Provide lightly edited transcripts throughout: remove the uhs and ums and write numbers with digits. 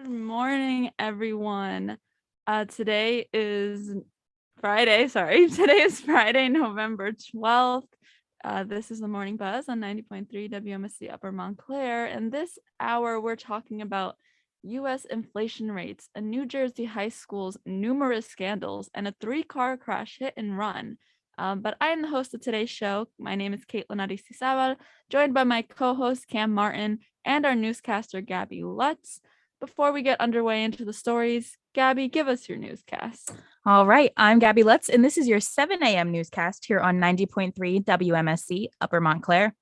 Good morning, everyone. Today is Friday. Sorry, today is Friday, November 12th. This is the Morning Buzz on 90.3 WMSC Upper Montclair. And this hour, we're talking about U.S. inflation rates, a New Jersey high school's numerous scandals, and a 3-car crash hit and run. But I am the host of today's show. My name is Caitlin Aristizabal, joined by my co-host Cam Martin and our newscaster Gabby Lutz. Before we get underway into the stories, Gabby, give us your newscast. All right, I'm Gabby Lutz, and this is your 7 a.m. newscast here on 90.3 WMSC Upper Montclair.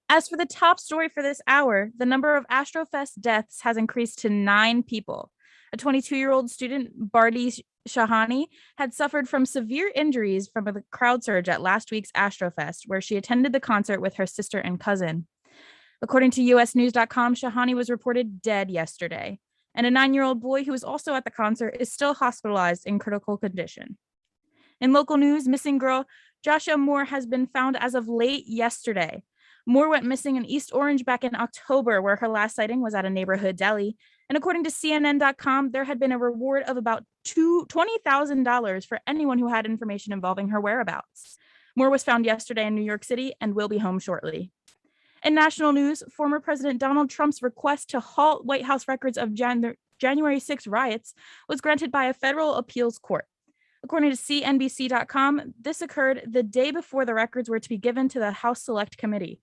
As for the top story for this hour, the number of Astrofest deaths has increased to 9 people. A 22-year-old student, Bardi Shahani, had suffered from severe injuries from a crowd surge at last week's Astrofest, where she attended the concert with her sister and cousin. According to usnews.com, Shahani was reported dead yesterday, and a 9-year-old boy who was also at the concert is still hospitalized in critical condition. In local news, missing girl Joshua Moore has been found as of late yesterday. Moore went missing in East Orange back in October, where her last sighting was at a neighborhood deli. And according to CNN.com, there had been a reward of about $20,000 for anyone who had information involving her whereabouts. Moore was found yesterday in New York City and will be home shortly. In national news, former President Donald Trump's request to halt White House records of January 6 riots was granted by a federal appeals court. According to CNBC.com, this occurred the day before the records were to be given to the House Select Committee.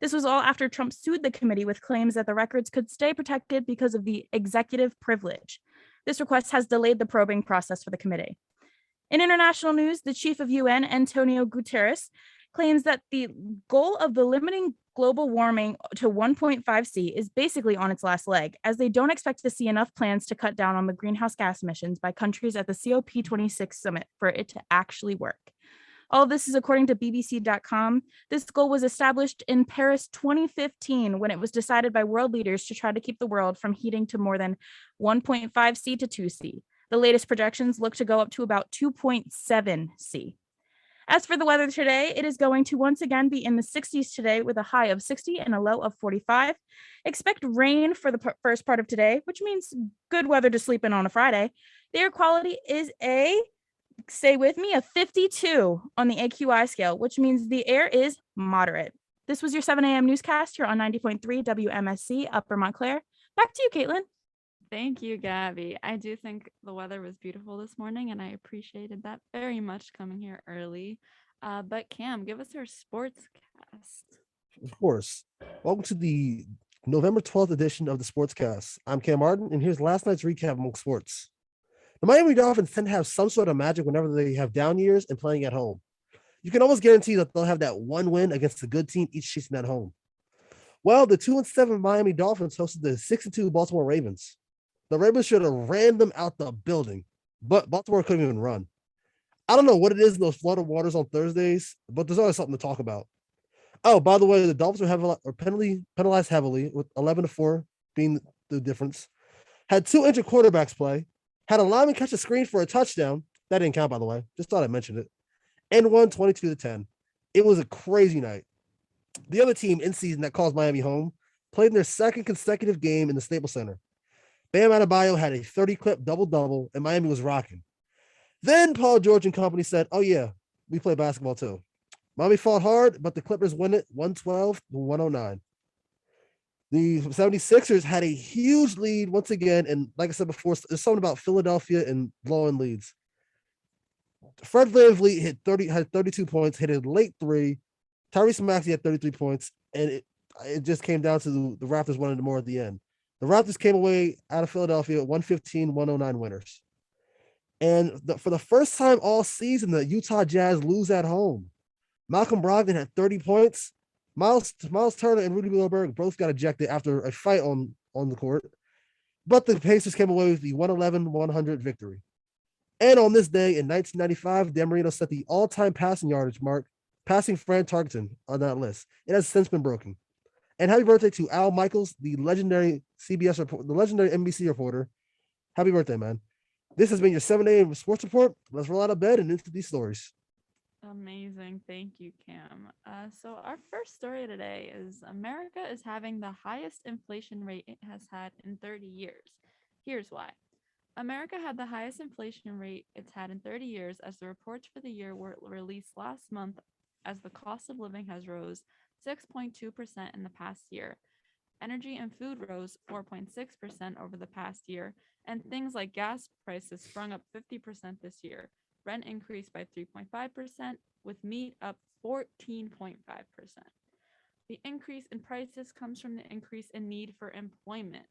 This was all after Trump sued the committee with claims that the records could stay protected because of the executive privilege. This request has delayed the probing process for the committee. In international news, the chief of UN, Antonio Guterres, claims that the goal of the limiting global warming to 1.5C is basically on its last leg, as they don't expect to see enough plans to cut down on the greenhouse gas emissions by countries at the COP26 summit for it to actually work. All of this is according to BBC.com. This goal was established in Paris 2015 when it was decided by world leaders to try to keep the world from heating to more than 1.5C to 2C. The latest projections look to go up to about 2.7C. As for the weather today, it is going to once again be in the 60s today with a high of 60 and a low of 45. Expect rain for the first part of today, which means good weather to sleep in on a Friday. The air quality is stay with me, a 52 on the AQI scale, which means the air is moderate. This was your 7 a.m. newscast here on 90.3 WMSC Upper Montclair. Back to you, Caitlin. Thank you, Gabby. I do think the weather was beautiful this morning, and I appreciated that very much coming here early. But Cam, give us your sports cast. Of course. Welcome to the November 12th edition of the Sportscast. I'm Cam Martin, and here's last night's recap among sports. The Miami Dolphins tend to have some sort of magic whenever they have down years and playing at home. You can almost guarantee that they'll have that one win against a good team each season at home. Well, the 2-7 Miami Dolphins hosted the 6-2 Baltimore Ravens. The Ravens should have ran them out the building, but Baltimore couldn't even run. I don't know what it is in those Florida waters on Thursdays, but there's always something to talk about. Oh, by the way, the Dolphins are penalized heavily, with 11-4 being the difference. Had 2 injured quarterbacks play. Had a lineman catch a screen for a touchdown. That didn't count, by the way. Just thought I mentioned it. And won 22-10. It was a crazy night. The other team in season that calls Miami home played in their second consecutive game in the Staples Center. Bam Adebayo had a 30-clip double-double, and Miami was rocking. Then Paul George and company said, oh, yeah, we play basketball too. Miami fought hard, but the Clippers win it 112-109. The 76ers had a huge lead once again, and like I said before, there's something about Philadelphia and blowing leads. Fred VanVleet had 32 points, hit a late three. Tyrese Maxey had 33 points, and it just came down to the Raptors wanted more at the end. The Raptors came away out of Philadelphia 115-109 winners. And for the first time all season, the Utah Jazz lose at home. Malcolm Brogdon had 30 points. Miles Turner and Rudy Gobert both got ejected after a fight on the court. But the Pacers came away with the 111-100 victory. And on this day in 1995, Dan Marino set the all-time passing yardage mark, passing Fran Tarkenton on that list. It has since been broken. And happy birthday to Al Michaels, the legendary CBS report, the legendary NBC reporter. Happy birthday, man. This has been your 7 a.m. sports report. Let's roll out of bed and into these stories. Amazing. Thank you, Cam. So our first story today is America is having the highest inflation rate it has had in 30 years. Here's why. America had the highest inflation rate it's had in 30 years, as the reports for the year were released last month, as the cost of living has rose 6.2% in the past year. Energy and food rose 4.6% over the past year, and things like gas prices sprung up 50% this year. Rent increased by 3.5%, with meat up 14.5%. The increase in prices comes from the increase in need for employment.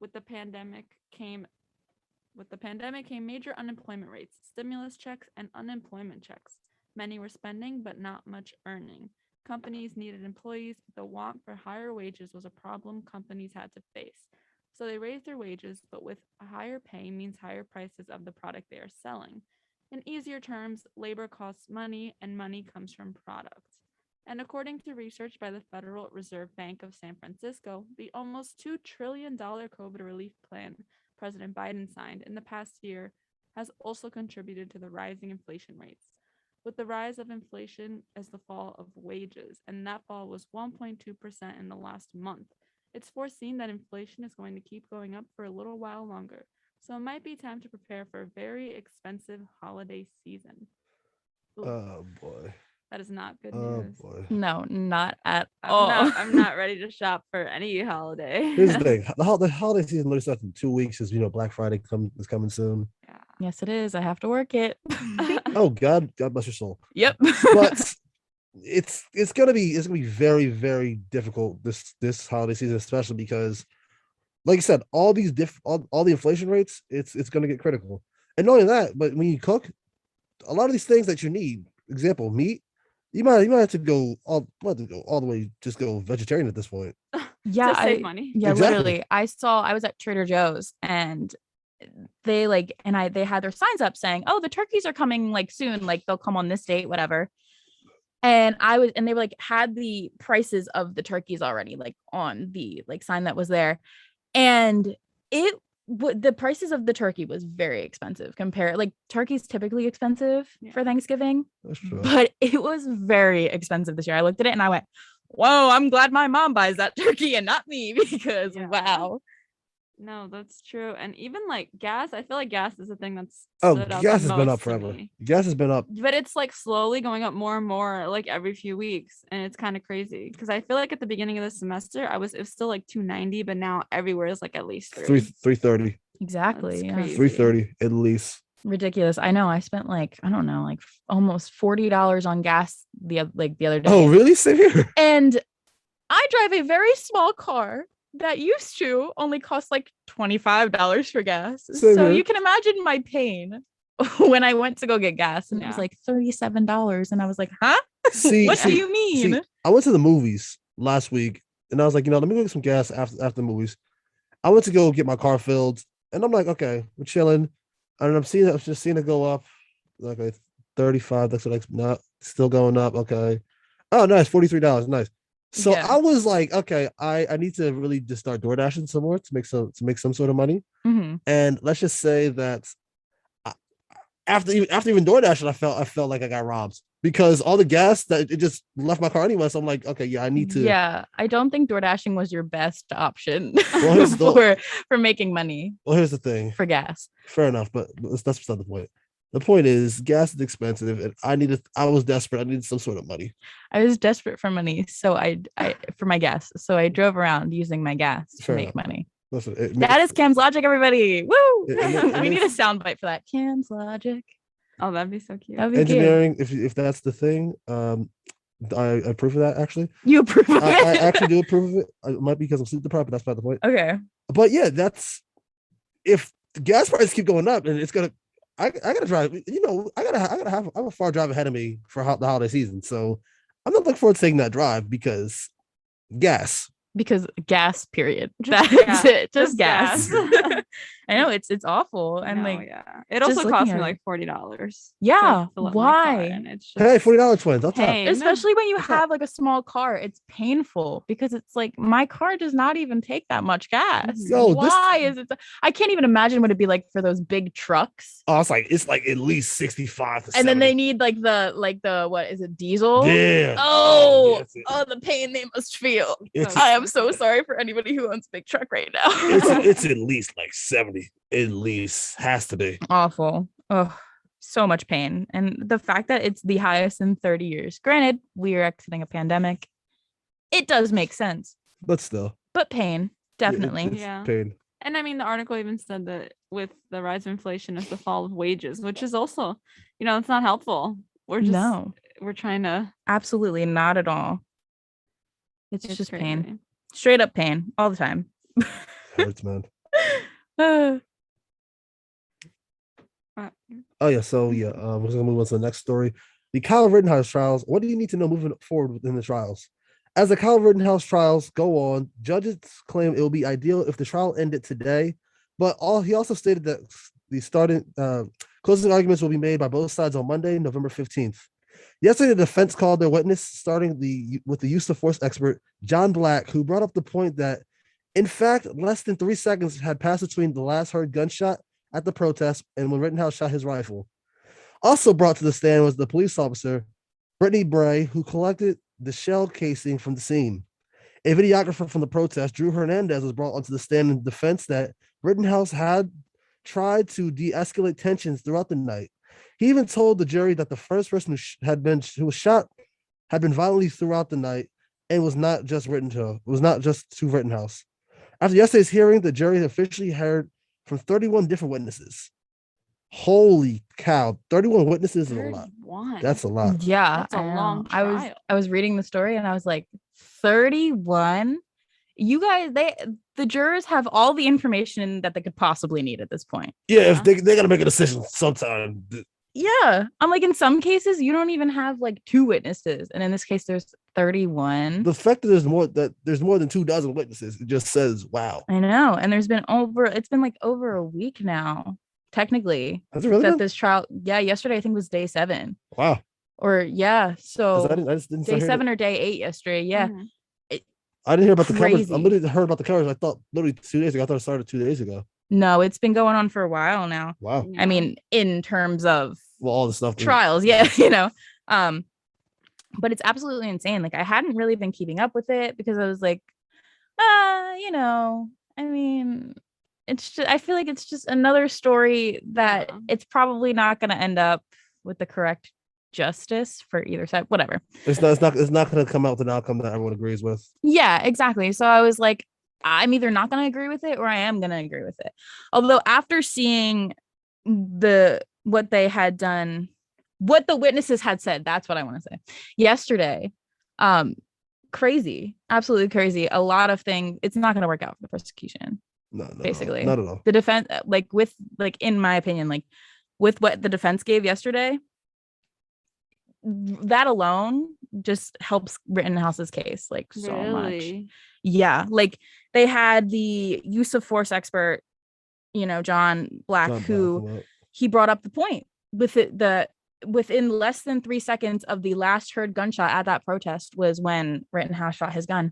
With the pandemic came major unemployment rates, stimulus checks, and unemployment checks. Many were spending, but not much earning. Companies needed employees, but the want for higher wages was a problem companies had to face. So they raised their wages, but with a higher pay means higher prices of the product they are selling. In easier terms, labor costs money, and money comes from products. And according to research by the Federal Reserve Bank of San Francisco, the almost $2 trillion COVID relief plan President Biden signed in the past year has also contributed to the rising inflation rates. With the rise of inflation as the fall of wages, and that fall was 1.2% in the last month, it's foreseen that inflation is going to keep going up for a little while longer. So it might be time to prepare for a very expensive holiday season. Ooh, Oh boy. that is not good Oh news. boy. No, not at all. I'm not ready to shop for any holiday. Here's the thing: the holiday season literally starts in 2 weeks. As you know, Black Friday is coming soon. Yeah. Yes, it is. I have to work it. Oh God bless your soul. Yep. But it's gonna be very, very difficult this holiday season, especially because, like you said, all these all the inflation rates, it's gonna get critical. And not only that, but when you cook, a lot of these things that you need, example, meat, you might have to go all the way, just go vegetarian at this point. Yeah, to save money. Yeah, Exactly. literally. I was at Trader Joe's, and they had their signs up saying, "Oh, the turkeys are coming like soon, like they'll come on this date, whatever." And they were like had the prices of the turkeys already like on the like sign that was there, and the prices of the turkey was very expensive compared, like turkey's typically expensive for Thanksgiving, That's true. but it was very expensive this year. I looked at it and I went, whoa, I'm glad my mom buys that turkey and not me, because wow. No, that's true. And even like gas, I feel like gas is the thing that's Gas has been up forever. Gas has been up, but it's like slowly going up more and more like every few weeks, and it's kind of crazy because I feel like at the beginning of the semester it was still like 290, but now everywhere is like at least 330. Exactly. That's crazy. 330 at least. Ridiculous. I know. I spent like, I don't know, like almost $40 on gas the other day. Oh, really? Same here. And I drive a very small car that used to only cost like $25 for gas. Same So here. you can imagine my pain when I went to go get gas, and it was like $37, and I was like, huh? What do you mean? I went to the movies last week, and I was like, let me go get some gas after the movies. I went to go get my car filled, and I'm like, okay, we're chilling, and I'm just seeing it go up, like a 35. That's like not still going up. Okay, oh nice, $43, nice. So I was like, okay, I need to really just start door dashing some more to make some sort of money. Mm-hmm. And let's just say that after even door dashing, I felt like I got robbed, because all the gas that it just left my car anyway. So I'm like, okay, yeah, I need to. Yeah, I don't think door dashing was your best option for making money. Well, here's the thing. For gas. Fair enough, but that's not the point. The point is, gas is expensive, and I was desperate. I needed some sort of money. I was desperate for money, so I for my gas. So I drove around using my gas to make money. Listen, that is Cam's logic, everybody. Woo! We need a soundbite for that. Cam's logic. Oh, that'd be so cute. Engineering, if that's the thing, I approve of that. Actually, you approve of it? I actually do approve of it. It might be because I'm sleep deprived, but that's not the point. Okay. But yeah, if the gas prices keep going up, and it's gonna. I gotta drive. I have a far drive ahead of me for the holiday season, so I'm not looking forward to taking that drive because gas. Because gas, period. That's it. Just gas. I know it's awful, and it also cost me like $40. Yeah, why? Hey, $40 twins. I'll talk. Especially when you have like a small car, it's painful because it's like my car does not even take that much gas. Why is it? I can't even imagine what it'd be like for those big trucks. Oh, it's like at least 65 to 70. And then they need like the what is it, diesel? Yeah. Oh, the pain they must feel. I am so sorry for anybody who owns a big truck right now. it's at least like 70 be. At least has to be. Awful. Oh, so much pain. And the fact that it's the highest in 30 years. Granted, we are exiting a pandemic. It does make sense. But still. But pain, definitely. Yeah. Pain. And I mean, the article even said that with the rise of inflation is the fall of wages, which is also, it's not helpful. We're trying to. Absolutely not at all. It's just crazy. Pain. Straight up pain all the time. Hurts, man. Uh, Oh yeah, so yeah, we're gonna move on to the next story. The Kyle Rittenhouse trials. What do you need to know moving forward within the trials? As the Kyle Rittenhouse trials go on, judges claim it will be ideal if the trial ended today, but he also stated that the closing arguments will be made by both sides on Monday, November 15th. Yesterday, the defense called their witness, starting with the use of force expert John Black, who brought up the point that, in fact, less than 3 seconds had passed between the last heard gunshot at the protest and when Rittenhouse shot his rifle. Also brought to the stand was the police officer, Brittany Bray, who collected the shell casing from the scene. A videographer from the protest, Drew Hernandez, was brought onto the stand in defense that Rittenhouse had tried to de-escalate tensions throughout the night. He even told the jury that the first person who was shot had been violently throughout the night and was not just to Rittenhouse. After yesterday's hearing, the jury officially heard from 31 different witnesses. Holy cow, 31 witnesses is a lot. That's a lot. Yeah, that's a long trial. I was reading the story and I was like, 31? You guys, the jurors have all the information that they could possibly need at this point. Yeah, if they got to make a decision sometime. Yeah, I'm like, in some cases you don't even have like 2 witnesses, and in this case there's 31. The fact that there's more than 24 witnesses, it just says wow. I know, and it's been like over a week now, technically. Has it really been? This trial, yeah, yesterday I think was day 7. Wow. Or yeah, so I just didn't day 7 or day 8 yesterday. Yeah. Mm-hmm. I didn't hear about the Crazy. coverage. I literally heard about the coverage. I thought literally 2 days ago. I thought it started 2 days ago. No, it's been going on for a while now. Wow. I mean, in terms of all the stuff trials, yeah, but it's absolutely insane. Like, I hadn't really been keeping up with it because I was like, I mean, it's just, I feel like it's just another story that it's probably not going to end up with the correct justice for either side, whatever. It's not going to come out with an outcome that everyone agrees with. Yeah, exactly. So I was like, I'm either not going to agree with it or I am going to agree with it. Although after seeing what they had done, what the witnesses had said, that's what I want to say yesterday. Crazy, absolutely crazy. A lot of things. It's not going to work out for the prosecution. No, basically, not at all. The defense, in my opinion, with what the defense gave yesterday, that alone just helps Rittenhouse's case so much. Yeah, they had the use of force expert, John Black, who he brought up the point with it within less than 3 seconds of the last heard gunshot at that protest was when Rittenhouse shot his gun.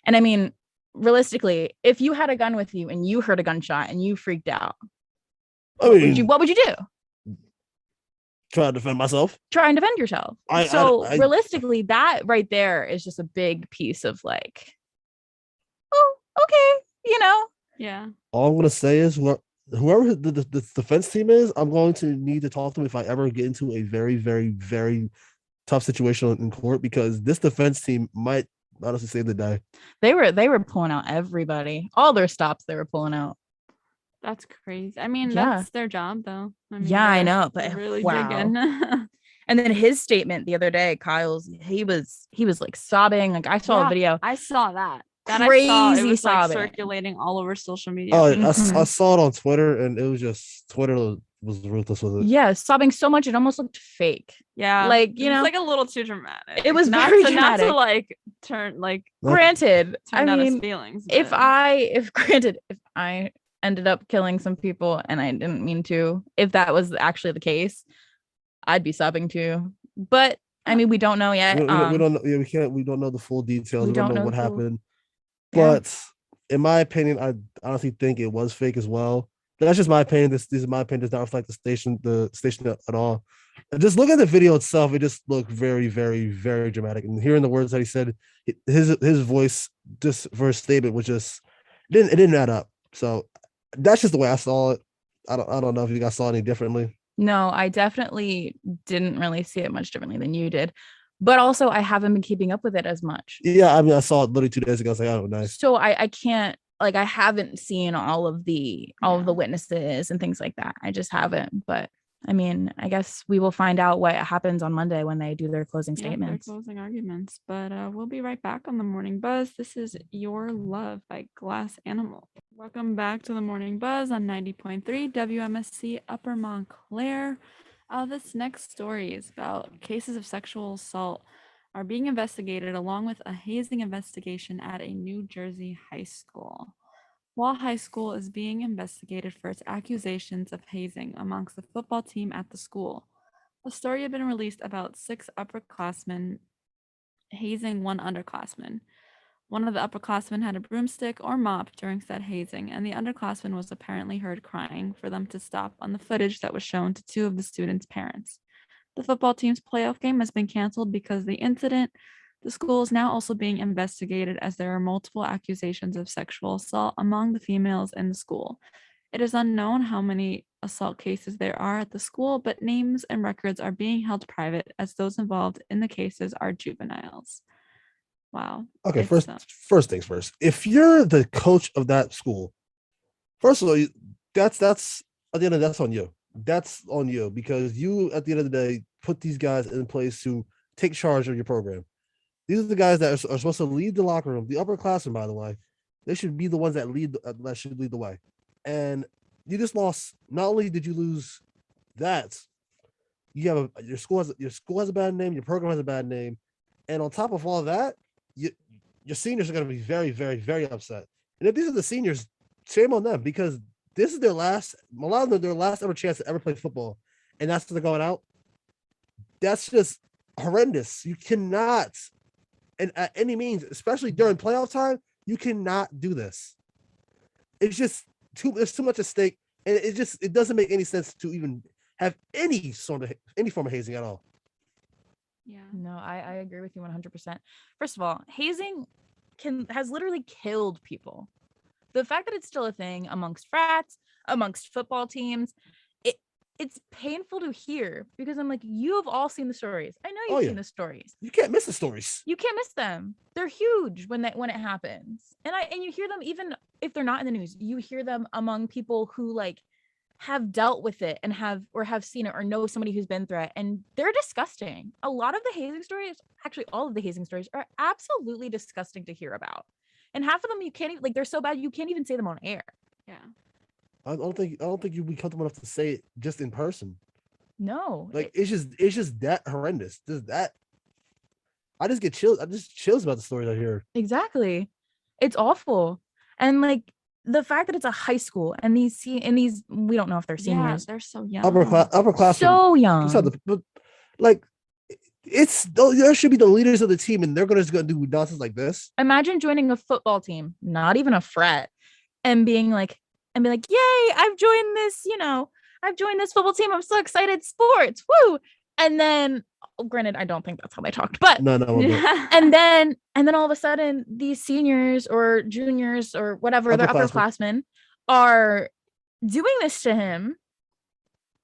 And I mean, realistically, if you had a gun with you and you heard a gunshot and you freaked out, what would you do? Try to defend myself. Try and defend yourself. Realistically, that right there is just a big piece of oh, okay, Yeah. All I'm gonna say is whoever the defense team is, I'm going to need to talk to them if I ever get into a very, very, very tough situation in court, because this defense team might honestly save the day. They were pulling out everybody. All their stops they were pulling out. That's crazy. I mean, that's their job, though. I mean, yeah, I know, but really digging. And then his statement the other day, Kyle's, he was like sobbing. Like, I saw a video. I saw that. Crazy it was sobbing. Circulating all over social media. Oh, I saw it on Twitter, and it was just Twitter was ruthless with it. Yeah, sobbing so much it almost looked fake. Yeah, it was a little too dramatic. It was very dramatic. Not to turn Granted, turn I out mean, his feelings. If I ended up killing some people and I didn't mean to, if that was actually the case, I'd be sobbing too. But I mean, we don't know yet. We don't know. Yeah, we don't know the full details. We don't know what happened. Yeah. But in my opinion, I honestly think it was fake as well. That's just my opinion. This is my opinion. Does not reflect the station at all. And just look at the video itself. It just looked very, very, very dramatic. And hearing the words that he said, his voice just for his statement was just it didn't add up. So That's just the way I saw it. I don't know if you guys saw it any differently. No, I definitely didn't really see it much differently than you did. But also, I haven't been keeping up with it as much. Yeah, I mean, I saw it literally 2 days ago. I was like, oh, nice. So I can't, like, I haven't seen all of the witnesses and things like that. I just haven't. But I mean, I guess we will find out what happens on Monday when they do their closing statements. Their closing arguments. But we'll be right back on the Morning Buzz. This is Your Love by Glass Animal. Welcome back to the Morning Buzz on 90.3 WMSC Upper Montclair. This next story is about cases of sexual assault are being investigated along with a hazing investigation at a New Jersey high school. Wall High School is being investigated for its accusations of hazing amongst the football team at the school. A story had been released about 6 upperclassmen hazing one underclassman. One of the upperclassmen had a broomstick or mop during said hazing, and the underclassman was apparently heard crying for them to stop on the footage that was shown to 2 of the students' parents. The football team's playoff game has been canceled because of the incident. The school is now also being investigated as there are multiple accusations of sexual assault among the females in the school. It is unknown how many assault cases there are at the school, but names and records are being held private as those involved in the cases are juveniles. Wow. Okay, first things first. If you're the coach of that school, first of all, that's at the end of that's on you. That's on you because you, at the end of the day, put these guys in place to take charge of your program. These are the guys that are supposed to lead the locker room. The upperclassmen, by the way, they should be the ones that should lead the way. And you just lost. Not only did you lose that, you have your school has a bad name. Your program has a bad name, and on top of all of that, your seniors are going to be very, very, very upset. And if these are the seniors, shame on them because this is their last ever chance to ever play football, and that's they're going out. That's just horrendous. You cannot, and at any means, especially during playoff time, you cannot do this. It's just there's too much at stake, and it doesn't make any sense to even have any form of hazing at all. Yeah. No, I agree with you 100%. First of all, hazing has literally killed people. The fact that it's still a thing amongst frats, amongst football teams, it's painful to hear because I'm like, you have all seen the stories. I know you've seen the stories. You can't miss the stories. You can't miss them. They're huge when it happens. And you hear them even if they're not in the news. You hear them among people who like have dealt with it and have seen it or know somebody who's been through it, and they're disgusting. A lot of the hazing stories, actually all of the hazing stories, are absolutely disgusting to hear about. And half of them you can't even, like, they're so bad you can't even say them on air. Yeah. I don't think you'd be comfortable enough to say it just in person. No. Like it's just that horrendous. I just get chills. I just chills about the stories I hear. Exactly. It's awful. And like the fact that it's a high school and these we don't know if they're seniors. They're so young. Upperclassmen. So young. There should be the leaders of the team, and they're gonna do nonsense like this. Imagine joining a football team, not even a frat, and be like, yay, I've joined this football team. I'm so excited. Sports. Woo. And then granted, I don't think that's how they talked, but no. and then all of a sudden these seniors or juniors or whatever, they're upperclassmen are doing this to him.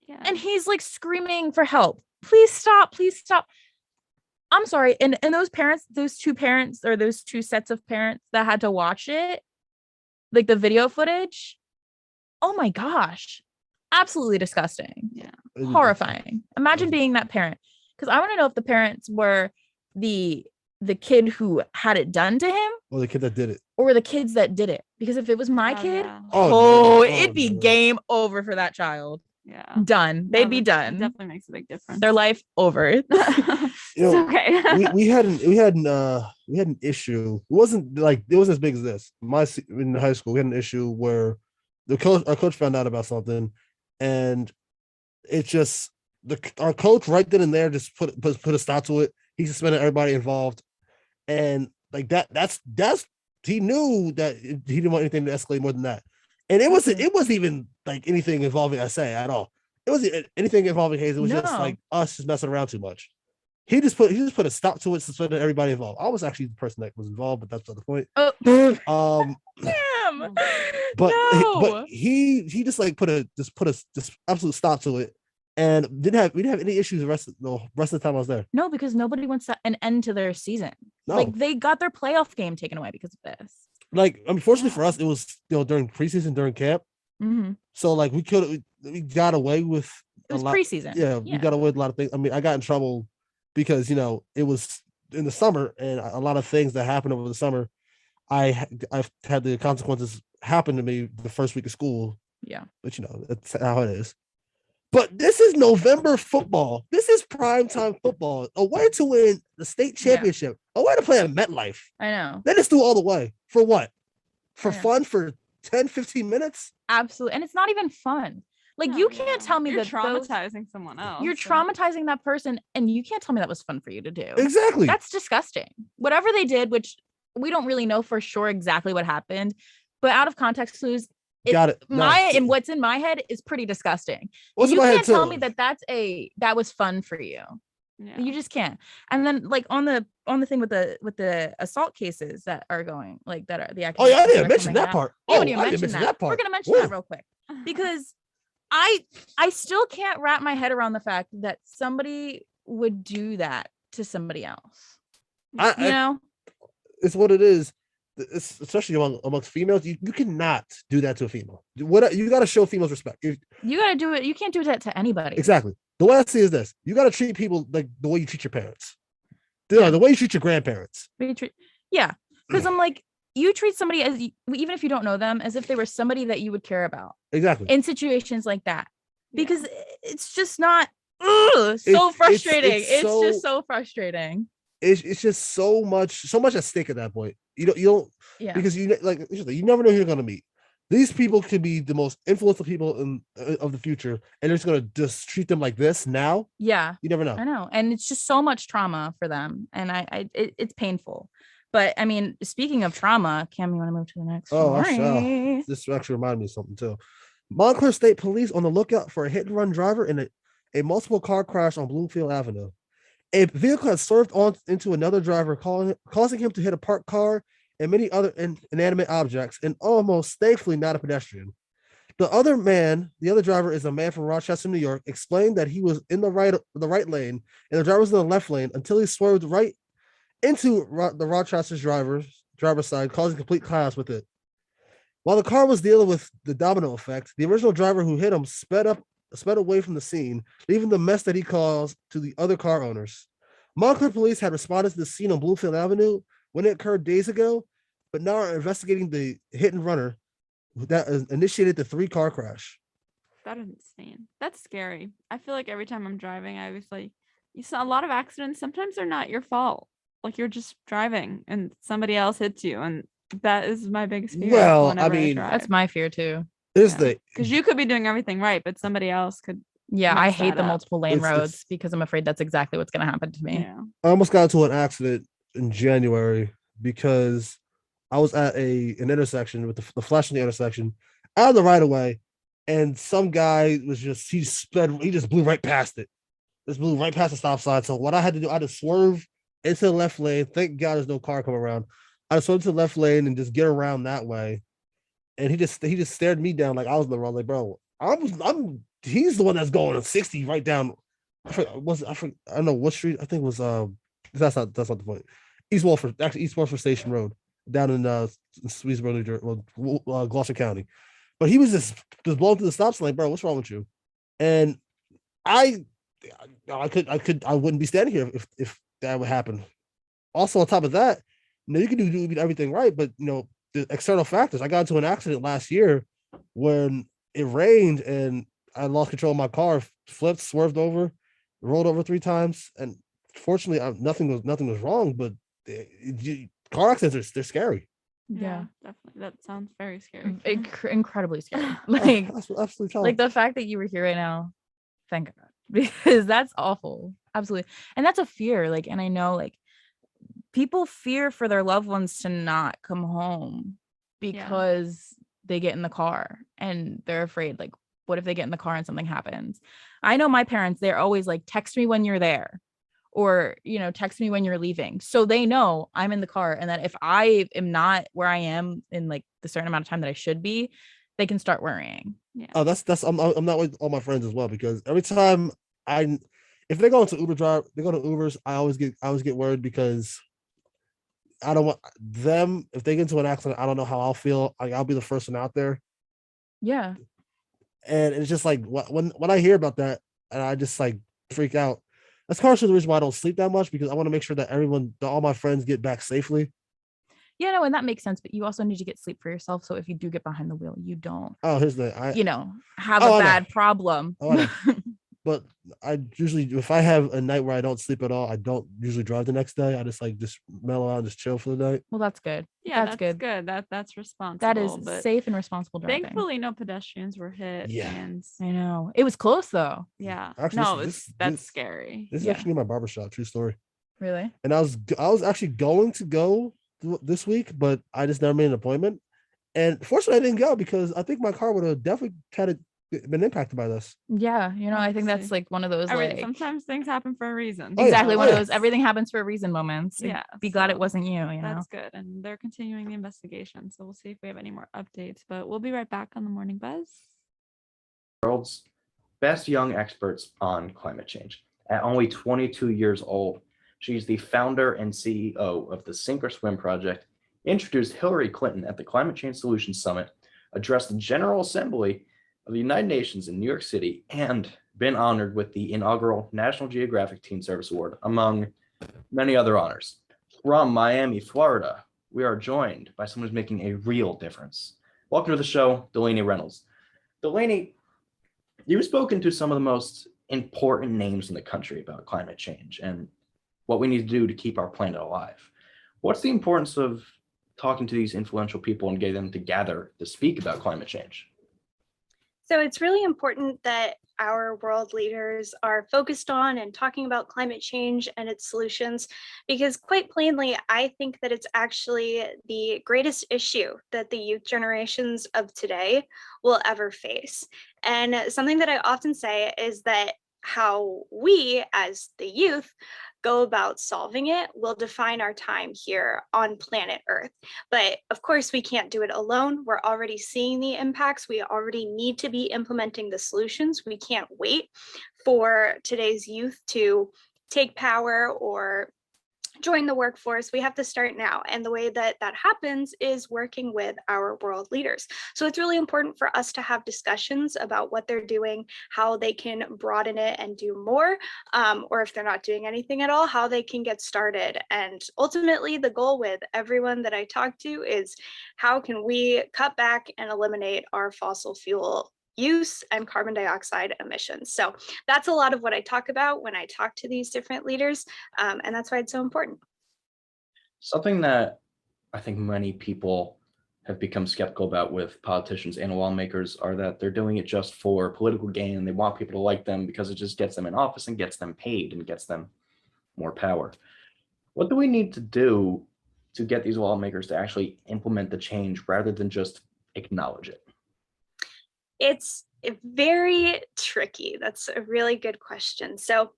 Yeah. And he's like screaming for help. Please stop. I'm sorry. And those parents, those two parents or those two sets of parents that had to watch it, like the video footage. Oh my gosh. Absolutely disgusting. Yeah. Horrifying. Imagine being that parent. Because I want to know if the parents were the kid who had it done to him, or the kid that did it, or the kids that did it. Because if it was my kid, it'd be game over for that child. Yeah, done. They'd be done. It definitely makes a big difference. Their life over. Okay. we had an issue. It wasn't as big as this. In high school, we had an issue where our coach found out about something, and it just our coach right then and there just put a stop to it. He suspended everybody involved, and like that's he knew that he didn't want anything to escalate more than that. And it wasn't even like anything involving SA at all. It wasn't anything involving Hayes. It was just like us just messing around too much. He just put a stop to it, suspended everybody involved. I was actually the person that was involved, but that's not the point. Damn. him. But No. he just like put a just absolute stop to it, and we didn't have any issues the rest of the time I was there. No, because nobody wants an end to their season. No. Like they got their playoff game taken away because of this. Like, unfortunately for us, it was during preseason, during camp. Mm-hmm. So like we got away with It was a lot. preseason. Yeah, we got away with a lot of things. I mean, I got in trouble because it was in the summer, and a lot of things that happened over the summer, I've had the consequences happen to me the first week of school. Yeah, but that's how it is. But this is November football. This is primetime football. A way to win the state championship. A way to play at MetLife. I know. They just do all the way. For what? For fun? For 10, 15 minutes? Absolutely. And it's not even fun. Like, you can't tell me you're that traumatizing someone else. You're traumatizing that person, and you can't tell me that was fun for you to do. Exactly. That's disgusting. Whatever they did, which we don't really know for sure exactly what happened, but out of context clues, got it. And what's in my head is pretty disgusting. You can't tell me that was fun for you. Yeah. You just can't. And then like on the thing with the assault cases that are going, like that are the I didn't mention that part. I didn't mention that part. We're gonna mention that real quick because I still can't wrap my head around the fact that somebody would do that to somebody else. It's what it is. It's especially amongst females. You cannot do that to a female. What you got to show females respect. You got to do it. You can't do that to anybody. Exactly. The way I see is this: you got to treat people like the way you treat your parents. The way you treat your grandparents. Because I'm like, you treat somebody as, even if you don't know them, as if they were somebody that you would care about. Exactly. In situations like that, because it's just not so frustrating. It's just so frustrating. It's just so much at stake at that point. You don't because you never know who you're gonna meet. These people could be the most influential people of the future, and they're just gonna just treat them like this now. Yeah, you never know. I know, and it's just so much trauma for them, and it's painful. But I mean, speaking of trauma, Cam, you want to move to the next? Oh, this actually reminded me of something too. Montclair State Police on the lookout for a hit-and-run driver in a multiple car crash on Bloomfield Avenue. A vehicle had swerved on into another driver, causing him to hit a parked car and many other inanimate objects, and almost thankfully not a pedestrian. The other driver is a man from Rochester, New York, explained that he was in the right lane and the driver was in the left lane until he swerved right into the Rochester's driver's side, causing complete chaos with it. While the car was dealing with the domino effect, the original driver who hit him sped away from the scene, leaving the mess that he caused to the other car owners. Montclair police had responded to the scene on Bloomfield Avenue when it occurred days ago, but now are investigating the hit and runner that initiated the 3-car crash. That is insane. That's scary. I feel like every time I'm driving, I was like, you saw a lot of accidents. Sometimes they're not your fault. Like, you're just driving and somebody else hits you, and that is my biggest fear. Well, I mean, that's my fear too. Because you could be doing everything right, but somebody else could. Yeah, I hate the multiple lane roads because I'm afraid that's exactly what's going to happen to me. Yeah. I almost got into an accident in January because I was at an intersection with the flashing the intersection out of the right of way, and some guy was he just blew right past it. Just blew right past the stop sign. So what I had to do, I had to swerve into the left lane. Thank God there's no car coming around. I just swerved to the left lane and just get around that way. And he just stared me down like I was in the wrong. Like, bro, he's the one that's going at 60 right down. I don't know what street. I think it was that's not the point. East Walford Station Road down in Swedesboro, New Jersey, Gloucester County. But he was just blowing through the stop sign like, bro, what's wrong with you? And I wouldn't be standing here if that would happen. Also, on top of that, you can do everything right, but the external factors. I got into an accident last year when it rained and I lost control of my car, flipped, swerved over, rolled over 3 times, and fortunately, nothing was wrong. But car accidents they're scary. Yeah, definitely. That sounds very scary. Incredibly scary. Like, absolutely. Like the fact that you were here right now, thank God, because that's awful. Absolutely, and that's a fear. Like, and I know, like, people fear for their loved ones to not come home because they get in the car and they're afraid, like, what if they get in the car and something happens? I know my parents, they're always like, text me when you're there, or, text me when you're leaving. So they know I'm in the car, and that if I am not where I am in like the certain amount of time that I should be, they can start worrying. Yeah. Oh, that's I'm not with all my friends as well, because every time if they go into they go to Ubers, I always get worried, because I don't want them, if they get into an accident, I don't know how I'll feel. Like, I'll be the first one out there. Yeah. And it's just like, when I hear about that, and I just like freak out. That's partially the reason why I don't sleep that much, because I want to make sure that all my friends get back safely. Yeah, no, and that makes sense, but you also need to get sleep for yourself. So if you do get behind the wheel, you don't, Oh, here's the have a bad problem. Oh, I know. But I usually, if I have a night where I don't sleep at all, I don't usually drive the next day. I just mellow out and just chill for the night. Well, that's good. Yeah, that's good. good. That's responsible. That is but safe and responsible driving. thankfully, no pedestrians were hit. Yeah. And I know. It was close though. yeah. Actually, that's scary. This is actually my barbershop, true story. Really? And I was actually going to go this week, but I just never made an appointment. And fortunately, I didn't go, because I think my car would have definitely kind of been impacted by this. Yeah, I think that's like one of those like sometimes things happen for a reason. Exactly, one of those everything happens for a reason moments. Yeah, be glad it wasn't you. That's good, and they're continuing the investigation, so we'll see if we have any more updates. But we'll be right back on the Morning Buzz. World's best young experts on climate change. At only 22 years old, she's the founder and CEO of the Sink or Swim project, introduced Hillary Clinton at the Climate Change Solutions Summit, addressed the General Assembly of the United Nations in New York City, and been honored with the inaugural National Geographic Teen Service Award, among many other honors. From Miami, Florida, we are joined by someone who's making a real difference. Welcome to the show, Delaney Reynolds. Delaney, you've spoken to some of the most important names in the country about climate change and what we need to do to keep our planet alive. What's the importance of talking to these influential people and getting them together to speak about climate change? So it's really important that our world leaders are focused on and talking about climate change and its solutions, because quite plainly, I think that it's actually the greatest issue that the youth generations of today will ever face. And something that I often say is that how we as the youth go about solving it will define our time here on planet Earth. But of course, we can't do it alone. We're already seeing the impacts. We already need to be implementing the solutions. We can't wait for today's youth to take power or join the workforce. We have to start now. And the way that that happens is working with our world leaders. So it's really important for us to have discussions about what they're doing, how they can broaden it and do more, or if they're not doing anything at all, how they can get started. And ultimately, the goal with everyone that I talk to is how can we cut back and eliminate our fossil fuel use and carbon dioxide emissions. So that's a lot of what I talk about when I talk to these different leaders, and that's why it's so important. Something that I think many people have become skeptical about with politicians and lawmakers are that they're doing it just for political gain, and they want people to like them because it just gets them in office and gets them paid and gets them more power. What do we need to do to get these lawmakers to actually implement the change rather than just acknowledge it? It's very tricky. That's a really good question. So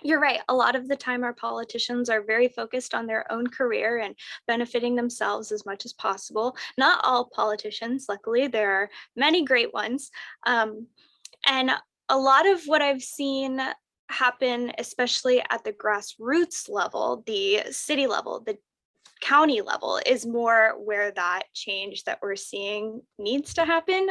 you're right. A lot of the time, our politicians are very focused on their own career and benefiting themselves as much as possible. Not all politicians, luckily, there are many great ones. And a lot of what I've seen happen, especially at the grassroots level, the city level, the county level, is more where that change that we're seeing needs to happen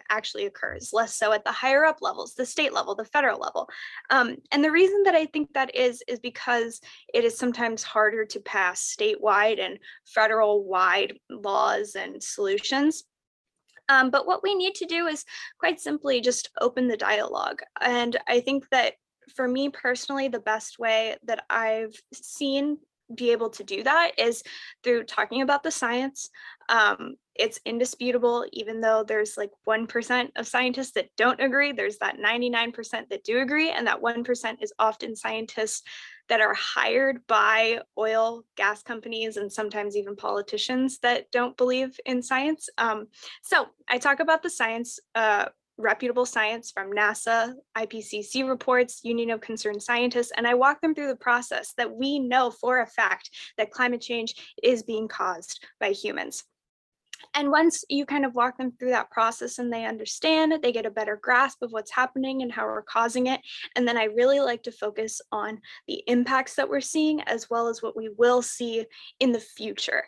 actually occurs, less so at the higher up levels, the state level, the federal level. And the reason that I think that is because it is sometimes harder to pass statewide and federal wide laws and solutions. But what we need to do is quite simply just open the dialogue. And I think that for me personally, the best way that I've seen be able to do that is through talking about the science. It's indisputable, even though there's like 1% of scientists that don't agree, there's that 99% that do agree, and that 1% is often scientists that are hired by oil, gas companies, and sometimes even politicians that don't believe in science. So I talk about the science reputable science from NASA, IPCC reports, Union of Concerned Scientists, and I walk them through the process that we know for a fact that climate change is being caused by humans. And once you kind of walk them through that process and they understand, they get a better grasp of what's happening and how we're causing it. And then I really like to focus on the impacts that we're seeing, as well as what we will see in the future.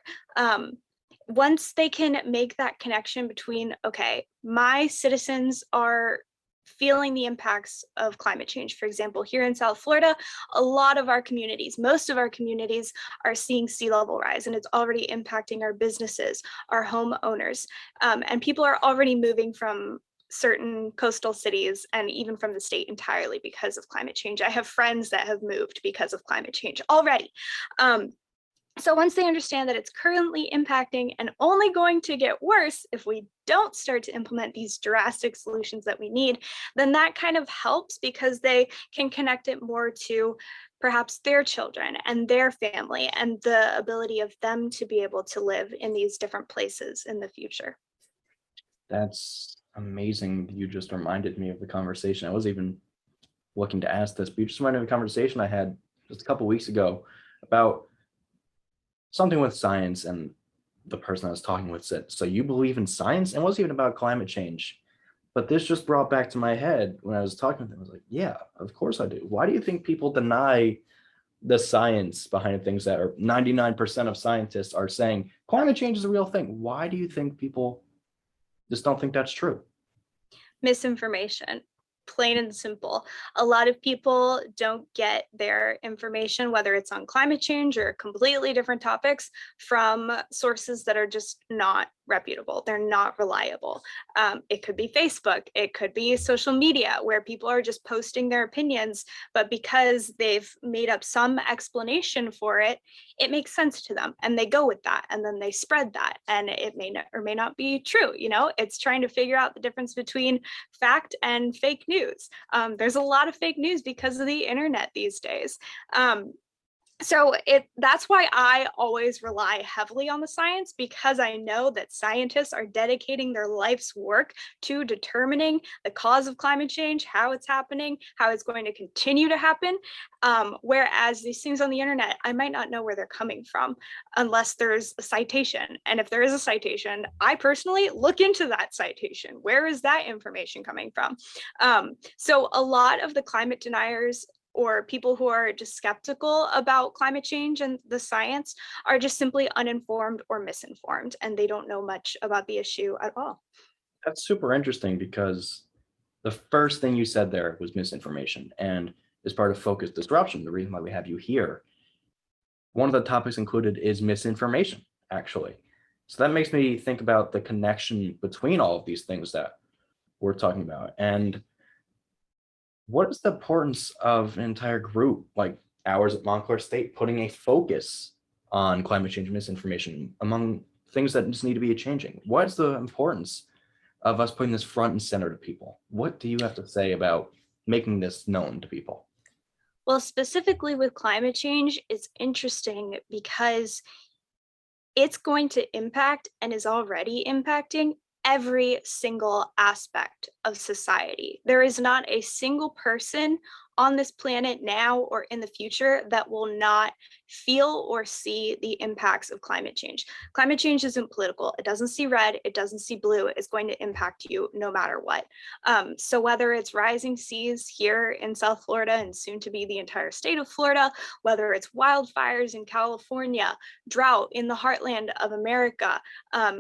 Once they can make that connection between, okay, my citizens are feeling the impacts of climate change. For example, here in South Florida, a lot of our communities, most of our communities are seeing sea level rise, and it's already impacting our businesses, our homeowners, and people are already moving from certain coastal cities and even from the state entirely because of climate change. I have friends that have moved because of climate change already. So once they understand that it's currently impacting and only going to get worse if we don't start to implement these drastic solutions that we need, then that kind of helps because they can connect it more to perhaps their children and their family and the ability of them to be able to live in these different places in the future. That's amazing. You just reminded me of the conversation. I wasn't even looking to ask this, but you just reminded me of a conversation I had just a couple weeks ago about something with science, and the person I was talking with said, "So you believe in science?" And it wasn't even about climate change. But this just brought back to my head when I was talking with them. I was like, yeah, of course I do. Why do you think people deny the science behind things that are 99% of scientists are saying climate change is a real thing? Why do you think people just don't think that's true? Misinformation, plain and simple. A lot of people don't get their information, whether it's on climate change or completely different topics, from sources that are just not reputable. They're not reliable. It could be Facebook, it could be social media where people are just posting their opinions, but because they've made up some explanation for it, it makes sense to them and they go with that and then they spread that, and it may not or may not be true. You know, it's trying to figure out the difference between fact and fake news. There's a lot of fake news because of the internet these days. So that's why I always rely heavily on the science, because I know that scientists are dedicating their life's work to determining the cause of climate change, how it's happening, how it's going to continue to happen. Whereas these things on the internet, I might not know where they're coming from unless there's a citation. And if there is a citation, I personally look into that citation. Where is that information coming from? So a lot of the climate deniers or people who are just skeptical about climate change and the science are just simply uninformed or misinformed, and they don't know much about the issue at all. That's super interesting because the first thing you said there was misinformation. And as part of focus disruption, the reason why we have you here, one of the topics included is misinformation, actually. So that makes me think about the connection between all of these things that we're talking about. And what is the importance of an entire group like ours at Montclair State putting a focus on climate change misinformation among things that just need to be changing? What's the importance of us putting this front and center to people? What do you have to say about making this known to people? Well, specifically with climate change, it's interesting because it's going to impact and is already impacting every single aspect of society. There is not a single person on this planet now or in the future that will not feel or see the impacts of climate change. Climate change isn't political. It doesn't see red, it doesn't see blue. It's going to impact you no matter what. So whether it's rising seas here in South Florida and soon to be the entire state of Florida, whether it's wildfires in California, drought in the heartland of America,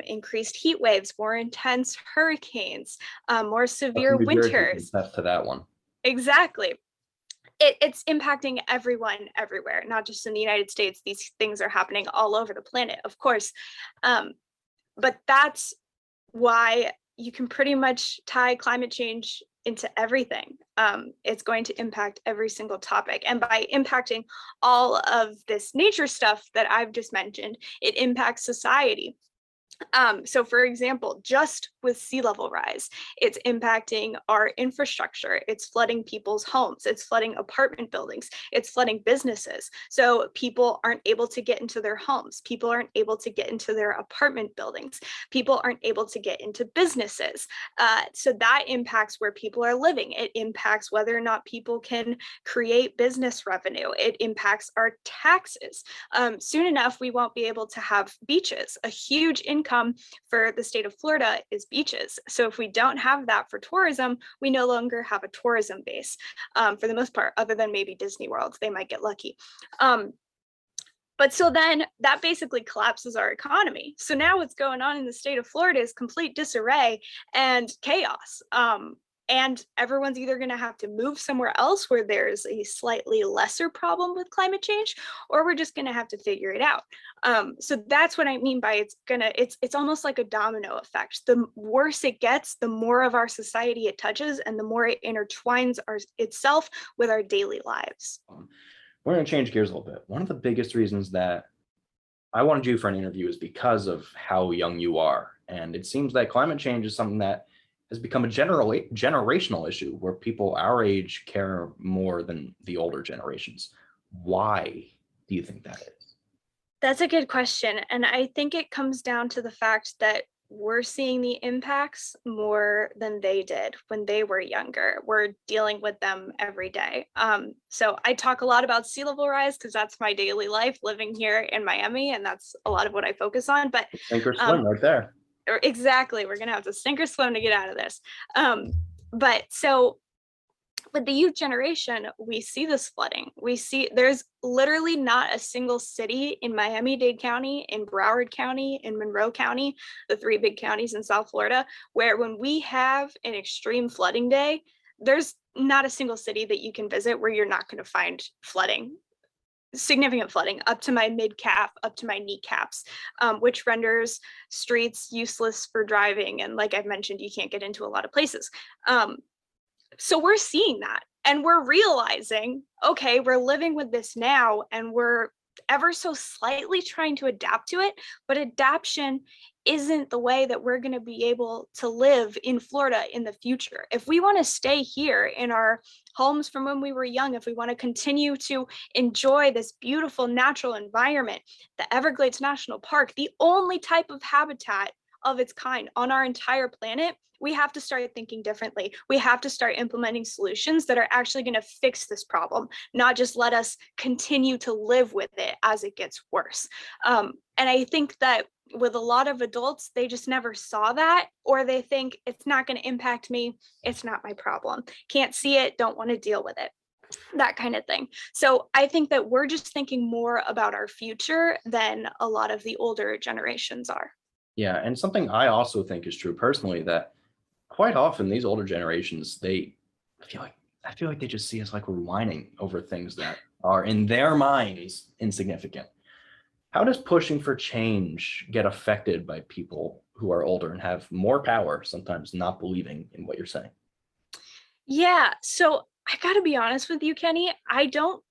increased heat waves, more intense hurricanes, more severe winters. That's to that one. Exactly. It's impacting everyone everywhere, not just in the United States. These things are happening all over the planet, of course. But that's why you can pretty much tie climate change into everything. It's going to impact every single topic. And by impacting all of this nature stuff that I've just mentioned, it impacts society. So for example, just with sea level rise, it's impacting our infrastructure. It's flooding people's homes. It's flooding apartment buildings. It's flooding businesses. So people aren't able to get into their homes. People aren't able to get into their apartment buildings. People aren't able to get into businesses. So that impacts where people are living. It impacts whether or not people can create business revenue. It impacts our taxes. Soon enough, we won't be able to have beaches. A huge income for the state of Florida is beaches. So if we don't have that for tourism, we no longer have a tourism base for the most part, other than maybe Disney World. They might get lucky. But so then that basically collapses our economy. So now what's going on in the state of Florida is complete disarray and chaos. And everyone's either going to have to move somewhere else where there's a slightly lesser problem with climate change, or we're just going to have to figure it out. So that's what I mean by it's almost like a domino effect. The worse it gets, the more of our society it touches, and the more it intertwines itself with our daily lives. We're going to change gears a little bit. One of the biggest reasons that I wanted you for an interview is because of how young you are. And it seems that climate change is something that has become a generational issue where people our age care more than the older generations. Why do you think that is? That's a good question. And I think it comes down to the fact that we're seeing the impacts more than they did when they were younger. We're dealing with them every day. So I talk a lot about sea level rise because that's my daily life living here in Miami, and that's a lot of what I focus on. But Sink or swim right there. Exactly, we're gonna have to sink or swim to get out of this. But so with the youth generation, we see this flooding. We see there's literally not a single city in Miami-Dade County, in Broward County, in Monroe County, the three big counties in South Florida, where when we have an extreme flooding day, there's not a single city that you can visit where you're not going to find flooding. Significant flooding up to my mid-calf, up to my kneecaps, which renders streets useless for driving. And like I've mentioned, you can't get into a lot of places. So we're seeing that and we're realizing, okay, we're living with this now and we're ever so slightly trying to adapt to it, but adaptation isn't the way that we're going to be able to live in Florida in the future. If we want to stay here in our homes from when we were young, if we want to continue to enjoy this beautiful natural environment, the Everglades National Park, the only type of habitat of its kind on our entire planet, we have to start thinking differently. We have to start implementing solutions that are actually going to fix this problem, not just let us continue to live with it as it gets worse. And I think that with a lot of adults, they just never saw that, or they think it's not going to impact me. It's not my problem. Can't see it, don't want to deal with it. That kind of thing. So I think that we're just thinking more about our future than a lot of the older generations are. Yeah, and something I also think is true personally, that quite often these older generations, I feel like they just see us like we're whining over things that are in their minds insignificant. How does pushing for change get affected by people who are older and have more power, sometimes not believing in what you're saying? Yeah, so I gotta be honest with you, Kenny, I don't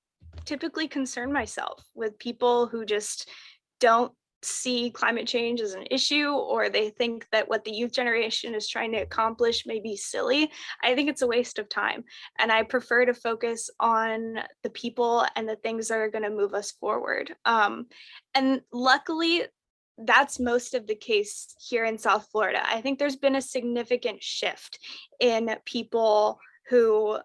typically concern myself with people who just don't see climate change as an issue, or they think that what the youth generation is trying to accomplish may be silly. I think it's a waste of time. And I prefer to focus on the people and the things that are going to move us forward. And luckily, that's most of the case here in South Florida. I think there's been a significant shift in people who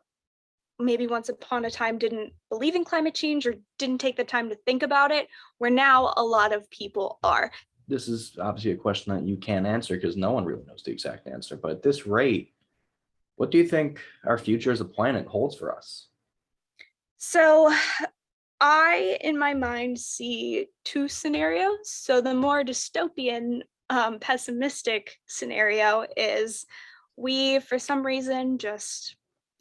maybe once upon a time didn't believe in climate change or didn't take the time to think about it, where now a lot of people are. This is obviously a question that you can't answer because no one really knows the exact answer. But at this rate, what do you think our future as a planet holds for us? So I, in my mind, see two scenarios. So the more dystopian, pessimistic scenario is we, for some reason, just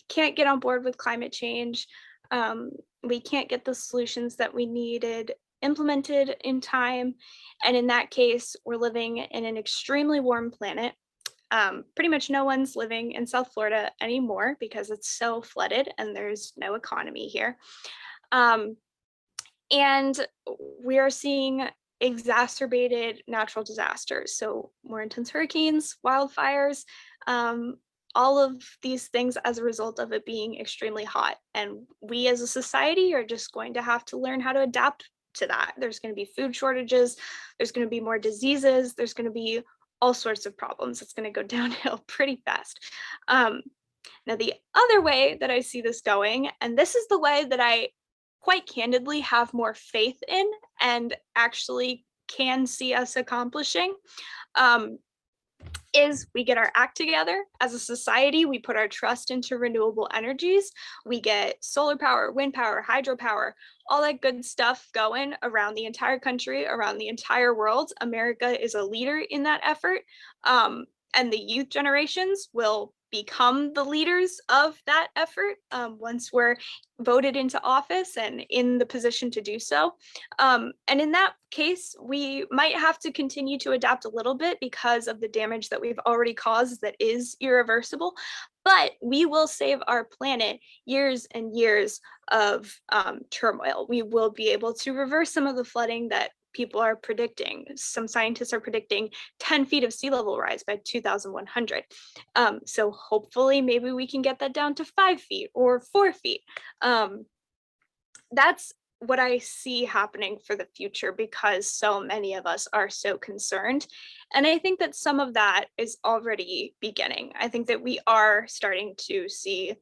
can't get on board with climate change. We can't get the solutions that we needed implemented in time. And in that case, we're living in an extremely warm planet. Pretty much no one's living in South Florida anymore because it's so flooded and there's no economy here. And we are seeing exacerbated natural disasters. So more intense hurricanes, wildfires, all of these things as a result of it being extremely hot. And we as a society are just going to have to learn how to adapt to that. There's going to be food shortages, there's going to be more diseases, there's going to be all sorts of problems. It's going to go downhill pretty fast. Now, the other way that I see this going, and this is the way that I quite candidly have more faith in and actually can see us accomplishing, is we get our act together as a society. We put our trust into renewable energies. We get solar power, wind power, hydropower, all that good stuff going around the entire country, around the entire world. America is a leader in that effort. And the youth generations will become the leaders of that effort once we're voted into office and in the position to do so. And in that case, we might have to continue to adapt a little bit because of the damage that we've already caused that is irreversible, but we will save our planet years and years of turmoil. We will be able to reverse some of the flooding that people are predicting. Some scientists are predicting 10 feet of sea level rise by 2100. So hopefully maybe we can get that down to 5 feet or 4 feet. That's what I see happening for the future because so many of us are so concerned. And I think that some of that is already beginning. I think that we are starting to see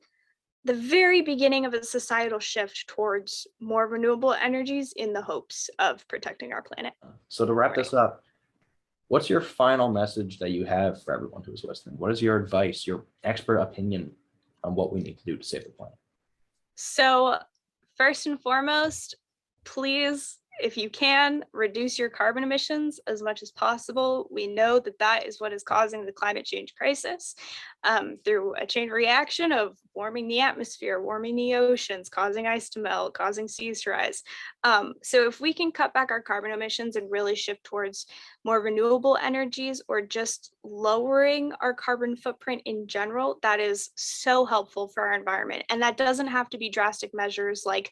the very beginning of a societal shift towards more renewable energies in the hopes of protecting our planet. So to wrap this up, what's your final message that you have for everyone who's listening? What is your advice, your expert opinion on what we need to do to save the planet? So first and foremost, please, if you can, reduce your carbon emissions as much as possible. We know that that is what is causing the climate change crisis through a chain reaction of warming the atmosphere, warming the oceans, causing ice to melt, causing seas to rise. So if we can cut back our carbon emissions and really shift towards more renewable energies or just lowering our carbon footprint in general, that is so helpful for our environment. And that doesn't have to be drastic measures like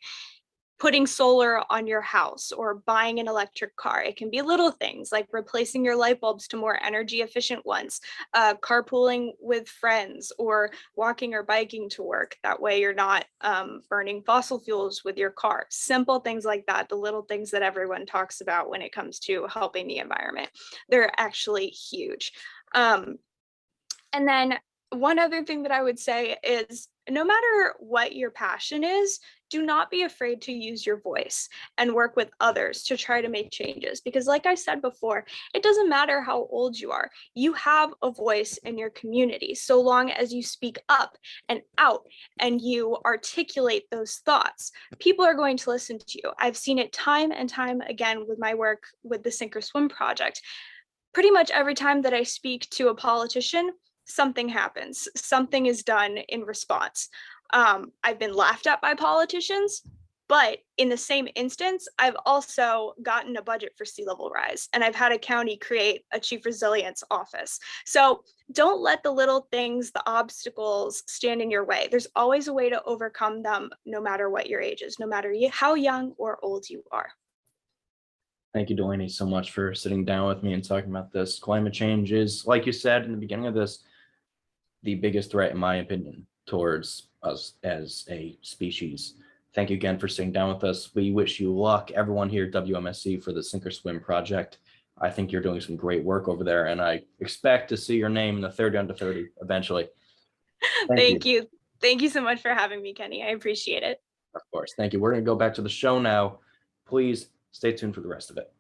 putting solar on your house or buying an electric car. It can be little things like replacing your light bulbs to more energy efficient ones, carpooling with friends, or walking or biking to work. That way you're not burning fossil fuels with your car. Simple things like that, the little things that everyone talks about when it comes to helping the environment. They're actually huge. And then one other thing that I would say is no matter what your passion is, do not be afraid to use your voice and work with others to try to make changes. Because like I said before, it doesn't matter how old you are. You have a voice in your community so long as you speak up and out and you articulate those thoughts. People are going to listen to you. I've seen it time and time again with my work with the Sink or Swim project. Pretty much every time that I speak to a politician, something happens. Something is done in response. I've been laughed at by politicians, but in the same instance, I've also gotten a budget for sea level rise, and I've had a county create a chief resilience office. So don't let the little things, the obstacles stand in your way. There's always a way to overcome them, no matter what your age is, no matter how young or old you are. Thank you, Delaney, so much for sitting down with me and talking about this. Climate change is, like you said in the beginning of this, the biggest threat, in my opinion, towards us as a species. Thank you again for sitting down with us. We wish you luck, everyone here at WMSC, for the Sink or Swim project. I think you're doing some great work over there, and I expect to see your name in the 30 under 30 eventually. Thank you. Thank you so much for having me, Kenny. I appreciate it. Of course. Thank you. We're going to go back to the show now. Please stay tuned for the rest of it.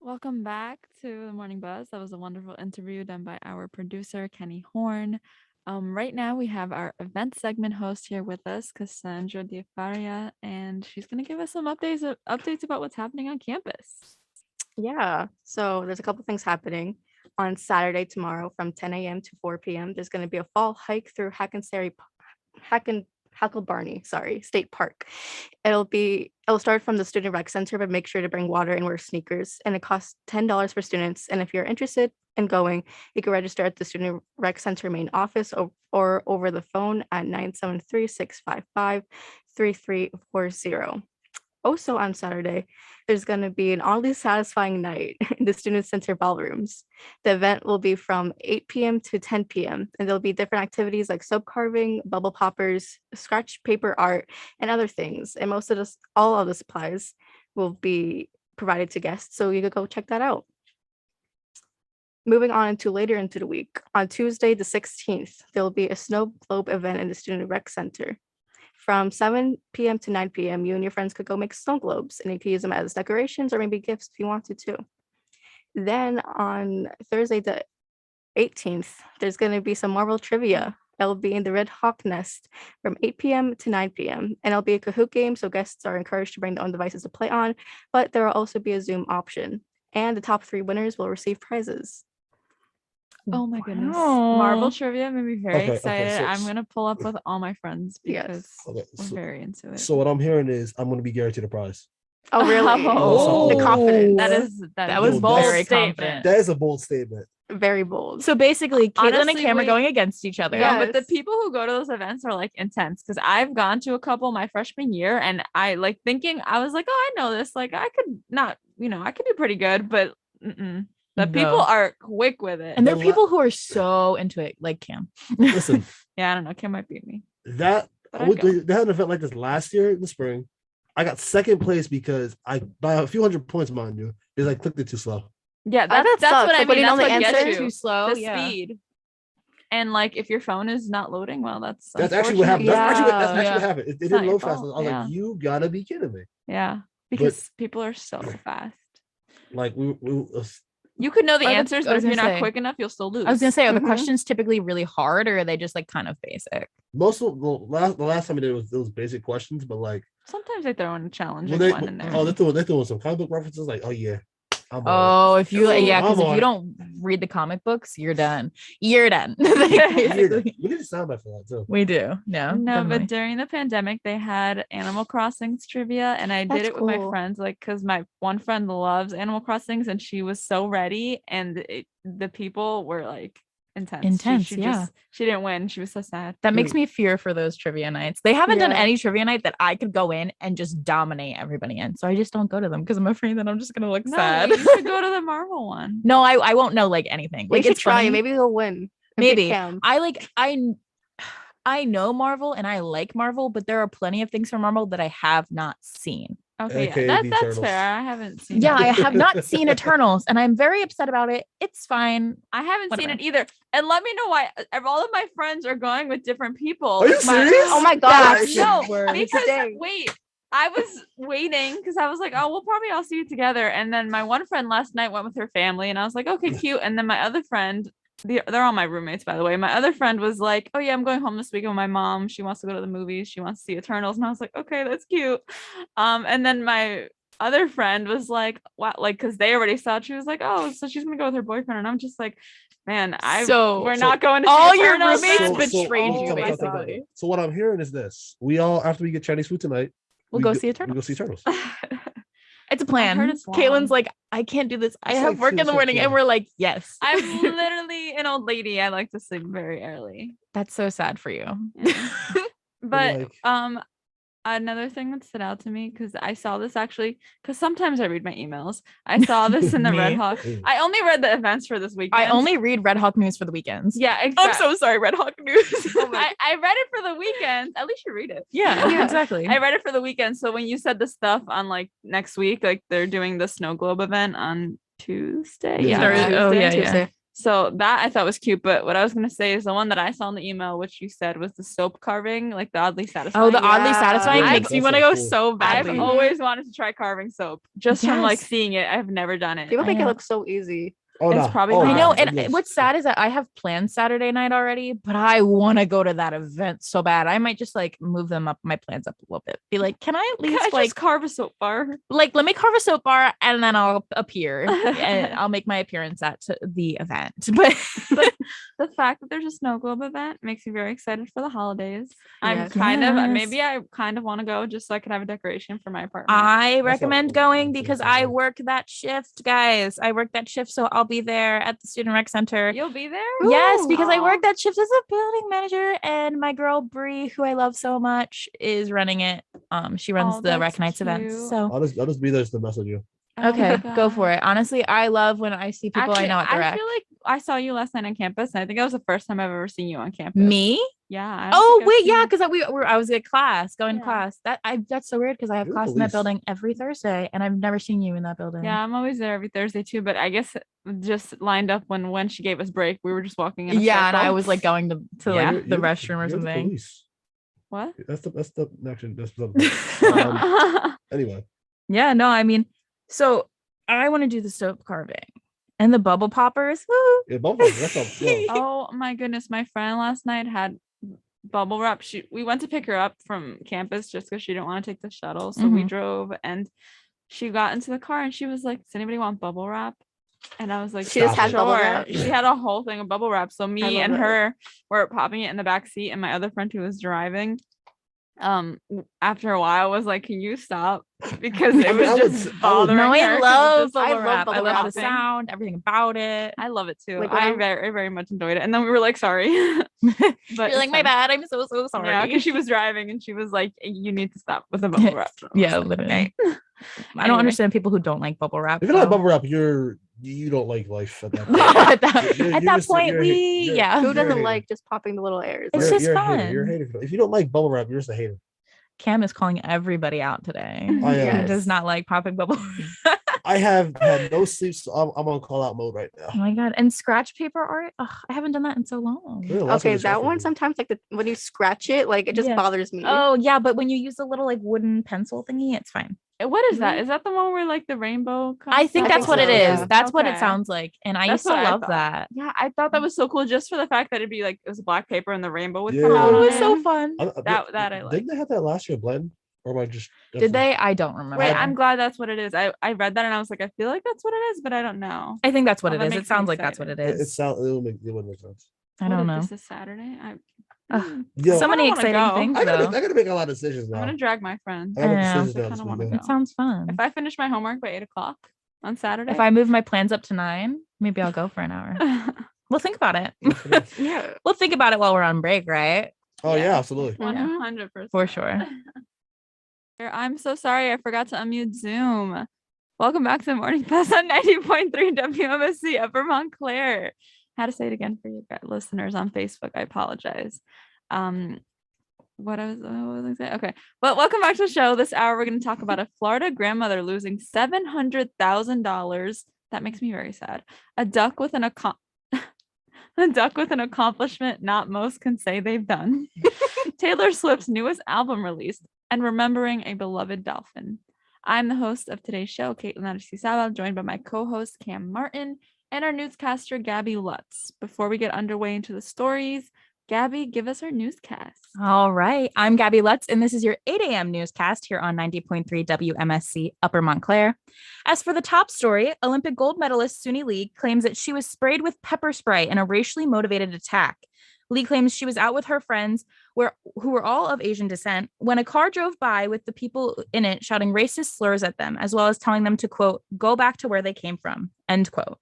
Welcome back to the Morning Buzz. That was a wonderful interview done by our producer, Kenny Horn. Right now, we have our event segment host here with us, Cassandra Diafaria, and she's going to give us some updates about what's happening on campus. Yeah, so there's a couple things happening. On Saturday, tomorrow, from 10 a.m. to 4 p.m., there's going to be a fall hike through Hacklebarney State Park. It'll start from the Student Rec Center, but make sure to bring water and wear sneakers. And it costs $10 for students. And if you're interested in going, you can register at the Student Rec Center main office or over the phone at 973-655-3340. Also on Saturday, there's going to be an oddly satisfying night in the Student Center ballrooms. The event will be from 8 p.m. to 10 p.m. and there'll be different activities like soap carving, bubble poppers, scratch paper art, and other things. And all of the supplies will be provided to guests, so you could go check that out. Moving on into later into the week, on Tuesday the 16th, there will be a snow globe event in the Student Rec Center. From 7 p.m. to 9 p.m., you and your friends could go make snow globes, and you could use them as decorations or maybe gifts if you wanted to. Then on Thursday the 18th, there's going to be some Marvel trivia. It'll be in the Red Hawk Nest from 8 p.m. to 9 p.m. And it'll be a Kahoot game, so guests are encouraged to bring their own devices to play on, but there will also be a Zoom option. And the top 3 winners will receive prizes. Oh my goodness. Wow. Marvel trivia made me very Okay, excited. so- I'm gonna pull up with all my friends Yes. because Okay, we're very into it. so what I'm hearing is I'm going to be guaranteed a prize. Oh, really? Oh. The confidence. That was is a bold very statement. confident. That is a bold statement. Very bold. So basically, Caitlin Honestly, and Cam are wait. going against each other. Yeah, but the Yes. people who go to those events are like intense because I've gone to a couple my freshman year and I like thinking I was like, oh, I know this. Like I could not, I could do pretty good, but the people No. are quick with it. And there are The people who are so into it, like Cam. Listen, Yeah, I don't know. Kim might beat me. that But I'd go. they had an event like this last year in the spring. I got second place because I by a few hundred points, mind you, because I clicked it too slow. Yeah, that that's sucks. what I Like, when mean. you know That's the what gets answer, you. too slow. The Yeah. speed. And like if your phone is not loading well, that's That's actually what happened. unfortunate. That's actually Yeah. what happened. It It's didn't not your load fast. I fault, was yeah. like, you gotta be kidding me. Yeah, because people are so fast. Like we You could know the Are the- answers, I but was if you're gonna not say- quick enough, you'll still lose. I was gonna say, are the Mhm. questions typically really hard, or are they just like kind of basic? most of the last time I did it was those basic questions, but like Sometimes they throw in a challenging well, one in there. they're throwing some comic book references. Like, oh yeah, I'm on Oh, if you See, yeah, because I'm if on you it. don't read the comic books, you're done. You're done. it. Basically. We need a soundbite for that too. We do. No, No, definitely. but during the pandemic, they had Animal Crossings trivia, and I did That's it with my cool. friends, like because my one friend loves Animal Crossings, and she was so ready, and the people were like intense. Intense, She yeah. she didn't win. She was so sad. That makes me fear for those trivia nights. They haven't done Yeah. any trivia night that I could go in and just dominate everybody in. So I just don't go to them because I'm afraid that I'm just gonna look No, sad. you should go to the Marvel one. No, I won't know like anything. We Like should it's try. funny. Maybe he'll win. and beat Maybe. Cam. I know Marvel and I like Marvel, but there are plenty of things from Marvel that I have not seen. Okay, AKA yeah, the that's Eternals. fair. I haven't seen. Yeah, it. I have not seen Eternals, and I'm very upset about it. It's fine. I haven't seen Whatever. it either. And let me know why all of my friends are going with different people. Are you Like, my- serious? Oh my gosh. No, Word. because Dang. wait, I was waiting because I was like, oh, we'll probably all see it together. And then my one friend last night went with her family, and I was like, okay, cute. And then my other friend, they're all my roommates, by the way. My other friend was like, oh yeah, I'm going home this weekend with my mom. She wants to go to the movies. She wants to see Eternals, and I was like, okay, that's cute. And then my other friend was like, wow, like because they already saw it. She was like, oh, so she's gonna go with her boyfriend, and I'm just like, man, we're not going to see all your Eternals, roommates then. betrayed you, tell me, basically. So what I'm hearing is this: we all, after we get Chinese food tonight, We'll we go go- see We go see Eternals. Eternals. It's a plan. heard it's Caitlin's long. like, I can't do this. I It's have like work in the 2 morning, and p.m. we're like, yes. I'm literally an old lady. I like to sleep very early. That's so sad for you. Yeah. But like- another thing that stood out to me because I saw this actually because sometimes I read my emails. I saw this in the Red Me. Hawk. Mm. I only read the events for this weekend. I only read Red Hawk News for the weekends. yeah, I'm exactly. so sorry, Red Hawk News. I read it for the weekend. At least you read it. yeah, Yeah. exactly. I read it for the weekend. So when you said the stuff on like next week, like they're doing the snow globe event on Tuesday. Yeah. Yeah, Oh, Tuesday. yeah, yeah. Tuesday. So that I thought was cute, but what I was gonna say is the one that I saw in the email, which you said was the soap carving, like the oddly satisfying. Oh, the oddly Yeah. satisfying Yeah, makes me that want to sounds go cool. so I've badly. always wanted to try carving soap just from like Yes. seeing it. I've never done it. People I make it know. look so easy. Oh, It's no. probably Oh, not. I Wow, know, no. and Yes. what's sad is that I have plans Saturday night already, but I want to go to that event so bad. I might just like move my plans up a little bit. Be like, can I at Can least I like just carve a soap bar? let me carve a soap bar and then I'll appear and I'll make my appearance at the event. But The fact that there's a snow globe event makes me very excited for the holidays. I'm Yes. kind of Yes. maybe I kind of want to go just so I can have a decoration for my apartment. I what recommend I'm going thinking because so, I yeah. work that shift, guys. I work that shift, so I'll be there at the Student Rec Center. You'll be there? Yes, because I Aw. work that shift as a building manager, and my girl Bree, who I love so much, is running it. She runs Oh, the that's Rec Nights events. cute. So I'll just be there to message you. Oh my okay, go for God. it. Honestly, I love when I see people Actually, I know at the I Rec. feel like I saw you last night on campus, and I think that was the first time I've ever seen you on campus. Me? Yeah. I don't Oh think I've wait, seen yeah, you- because I was at class, going to Yeah. class. That's so weird because I have You're class in that police. building every Thursday, and I've never seen you in that building. Yeah, I'm always there every Thursday too, but I guess just lined up when she gave us break, we were just walking in a Yeah, and I circle. was like going to Yeah. like the restroom or You're the something. police. What? That's the actually that's the anyway. Yeah, no, I mean, so I want to do the soap carving and the bubble poppers. Woo! Yeah, bubble wrap, that's a, yo, Oh my goodness, my friend last night had bubble wrap. We went to pick her up from campus just because she didn't want to take the shuttle. So we Mhm. drove, and she got into the car and she was like, "Does anybody want bubble wrap?" And I was like, She just had bubble "Sure." wrap? She had a whole thing of bubble wrap. So me love and that. her were popping it in the back seat, and my other friend who was driving, after a while was like, "Can you stop?" Because it I mean, was I would just s- I would- bothering No, her. I 'cause of love the I bubble love wrap. bubble I love the wrapping. sound, everything about it. I love it too. Like, when I I'm- very, very much enjoyed it. And then we were like, sorry. But You're it's like, my fine. bad. I'm so sorry. Yeah, because she was driving and she was like, "You need to stop with the bubble wrap." So I was Yeah, like, literally. "Okay." I don't Anyway. understand people who don't like bubble wrap. if you don't like though. bubble wrap, you don't like life at that point. at that, You're at that just- point, you're a hate- we you're- yeah. Who You're a doesn't hater. like just popping the little airs? It's Like, just you're a hater. You're a fun. hater. If you don't like bubble wrap, you're just a hater. Cam is calling everybody out today. I am. He does not like popping bubble. I have had no sleep, so I'm on call out mode right Oh now. my god! And scratch paper art. Ugh, I haven't done that in so long. We're the last okay, we that one discussed it. sometimes like when you scratch it, like it just Yeah. bothers me. Oh yeah, but when you use a little like wooden pencil thingy, it's fine. What is that? Is that the one where like the rainbow comes I think out? that's think what it so, is. yeah. That's what it Okay. sounds like, and I That's used to what I love thought. that. Yeah, I thought that was so cool just for the fact that it'd be like it was black paper and the rainbow would Yeah. come out Oh, on it was it. so fun. That I like. Didn't they have that last year, Blend? Or am I just Did they? I don't remember. Wait, I'm glad that's what it is. I read that and I was like, I feel like that's what it is, but I don't know. I think that's what Oh, it that is. makes It me sounds like that's what it excited. It is. sound it wouldn't make sense. I What don't if know. This is Saturday. Ugh, Yo, so many I wanna exciting go. things I though. gotta make a lot of decisions now. I'm gonna drag my friends. I gotta make I know. decisions I now kinda this wanna weekend. It sounds fun. If I finish my homework by 8 o'clock on Saturday, If I move my plans up to 9, maybe I'll go for an hour. We'll think about it. Yeah. We'll think about it while we're on break, right? Oh yeah, Yeah. absolutely. 100%. For sure. I'm so sorry. I forgot to unmute Zoom. Welcome back to the Morning Buzz on 90.3 WMSC Upper Montclair. How to say it again for you guys, listeners on Facebook. I apologize. What was I saying? Okay. Well, welcome back to the show. This hour, we're going to talk about a Florida grandmother losing $700,000. That makes me very sad. A duck with an accomplishment not most can say they've done. Taylor Swift's newest album released, and remembering a beloved dolphin. I'm the host of today's show, Caitlin Aristizabal, joined by my co-host Cam Martin and our newscaster Gabby Lutz. Before we get underway into the stories, Gabby, give us our newscast. All right. I'm Gabby Lutz, and this is your 8 a.m. newscast here on 90.3 WMSC Upper Montclair. As for the top story, Olympic gold medalist Suni Lee claims that she was sprayed with pepper spray in a racially motivated attack. Lee claims she was out with her friends who were all of Asian descent when a car drove by with the people in it shouting racist slurs at them, as well as telling them to, quote, go back to where they came from, end quote.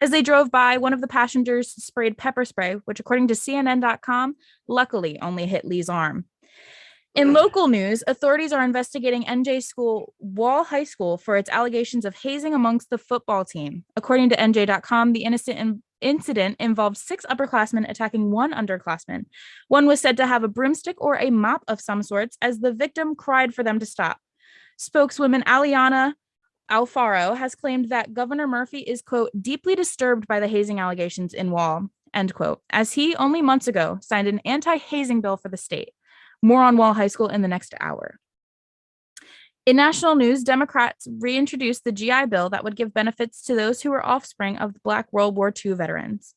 As they drove by, one of the passengers sprayed pepper spray, which, according to CNN.com, luckily only hit Lee's arm. In local news, authorities are investigating NJ school Wall High School for its allegations of hazing amongst the football team. According to NJ.com, the incident involved 6 upperclassmen attacking one underclassman. One was said to have a broomstick or a mop of some sorts as the victim cried for them to stop. Spokeswoman Aliana Alfaro has claimed that Governor Murphy is, quote, deeply disturbed by the hazing allegations in Wall, end quote, as he only months ago signed an anti-hazing bill for the state. More on Wall High School in the next hour. In national news, Democrats reintroduced the GI Bill that would give benefits to those who were offspring of Black World War II veterans.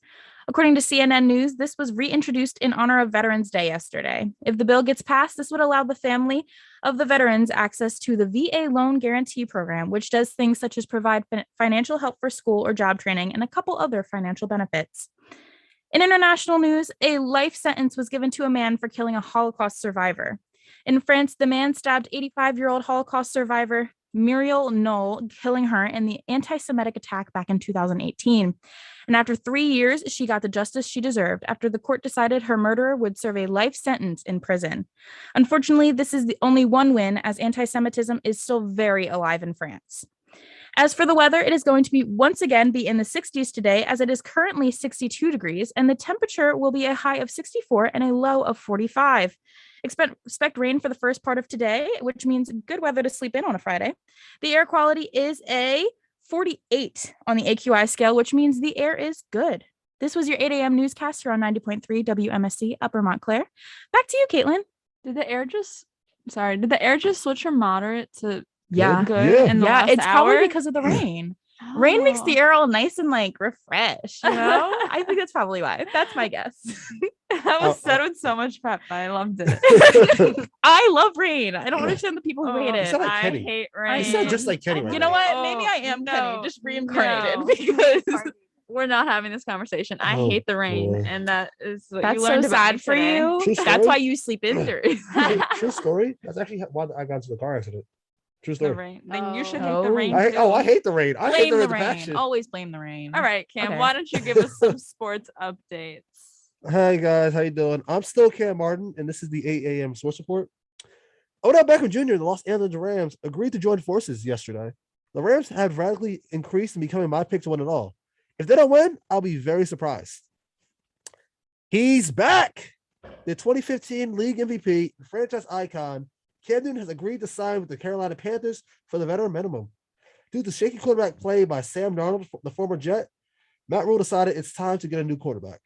According to CNN News, this was reintroduced in honor of Veterans Day yesterday. If the bill gets passed, this would allow the family of the veterans access to the VA Loan Guarantee Program, which does things such as provide financial help for school or job training and a couple other financial benefits. In international news, a life sentence was given to a man for killing a Holocaust survivor. In France, the man stabbed 85-year-old Holocaust survivor Muriel Knoll, killing her in the anti-Semitic attack back in 2018. And after 3 years, she got the justice she deserved after the court decided her murderer would serve a life sentence in prison. Unfortunately, this is the only one win, as anti-Semitism is still very alive in France. As for the weather, it is going to be once again be in the 60s today, as it is currently 62 degrees, and the temperature will be a high of 64 and a low of 45. Expect rain for the first part of today, which means good weather to sleep in on a Friday. The air quality is a 48 on the AQI scale, which means the air is good. This was your 8 a.m. newscast here on 90.3 WMSC Upper Montclair. Back to you, Caitlin. Did the air just switch from moderate to Yeah. good in the last it's hour? probably because of the rain. Rain makes the Oh. air all nice and like refreshed, you know? I think that's probably why. That's my guess. That was said with so much prep, but I loved it. I love rain. I don't understand the people who hate Oh, it. sound like I Kenny. hate You rain. sound just like Kenny right You now. know what? Oh, Maybe I am Kenny, no, just reincarnated no. because We're not having this conversation. I Oh, hate the rain, boy. and that is what that's you so learned about me sad for today. you. True That's story. why you sleep indoors. True story. That's actually why I got into the car accident. True The story. rain. Then you should Oh. hate the rain. I too. hate the rain. I hate Blame the the rain. The rain. passion. Always blame the rain. All right, Cam. Okay. Why don't you give us some sports updates? Hey guys, how you doing? I'm still Cam Martin, and this is the 8 a.m. Sports Report. Odell Beckham Jr. and the Los Angeles Rams agreed to join forces yesterday. The Rams have radically increased in becoming my pick to win it all. If they don't win, I'll be very surprised. He's back. The 2015 league MVP, franchise icon, Cam Newton has agreed to sign with the Carolina Panthers for the veteran minimum. Due to shaky quarterback play by Sam Darnold, the former Jet, Matt Rule decided it's time to get a new quarterback.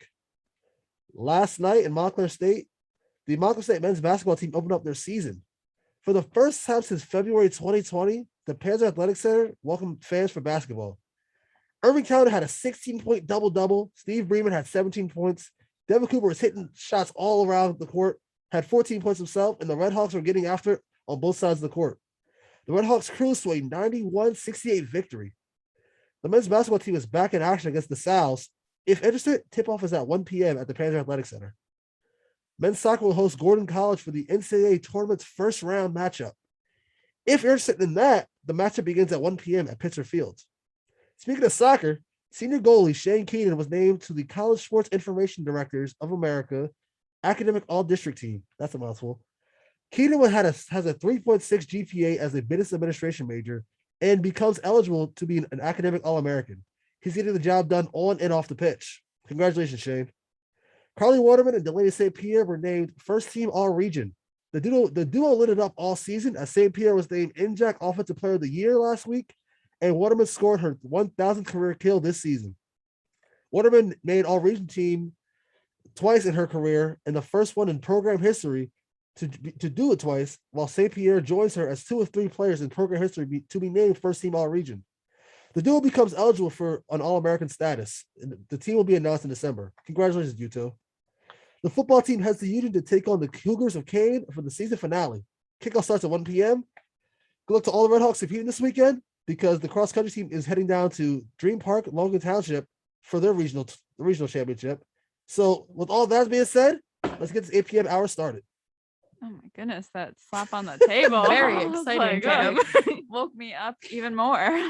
Last night in Montclair State, the Montclair State men's basketball team opened up their season. For the first time since February 2020, the Panzer Athletic Center welcomed fans for basketball. Irving County had a 16-point double-double. Steve Bremen had 17 points. Devin Cooper was hitting shots all around the court, had 14 points himself, and the Red Hawks were getting after it on both sides of the court. The Red Hawks cruised to a 91-68 victory. The men's basketball team is back in action against the Sows. If interested, tip-off is at 1 p.m. at the Panzer Athletic Center. Men's soccer will host Gordon College for the NCAA tournament's first-round matchup. If you're interested in that, the matchup begins at 1 p.m. at Pitzer Field. Speaking of soccer, senior goalie Shane Keenan was named to the College Sports Information Directors of America Academic All-District Team. That's a mouthful. Keenan has a 3.6 GPA as a business administration major and becomes eligible to be an academic All-American. He's getting the job done on and off the pitch. Congratulations, Shane. Carly Waterman and Delaney St. Pierre were named first team All-Region. The duo lit it up all season as St. Pierre was named NJAC Offensive Player of the Year last week, and Waterman scored her 1,000th career kill this season. Waterman made All-Region team twice in her career, and the first one in program history to do it twice, while St. Pierre joins her as 2 of 3 players in program history to be named first team All-Region. The duo becomes eligible for an All-American status. The team will be announced in December. Congratulations, you two. The football team heads to Union to take on the Cougars of Kane for the season finale. Kickoff starts at 1 p.m. Good luck to all the Red Hawks competing this weekend, because the cross-country team is heading down to Dream Park, Logan Township for their regional championship. So with all that being said, let's get this 8 p.m. hour started. Oh my goodness, that slap on the table. Very I was exciting, Cam. woke me up even more.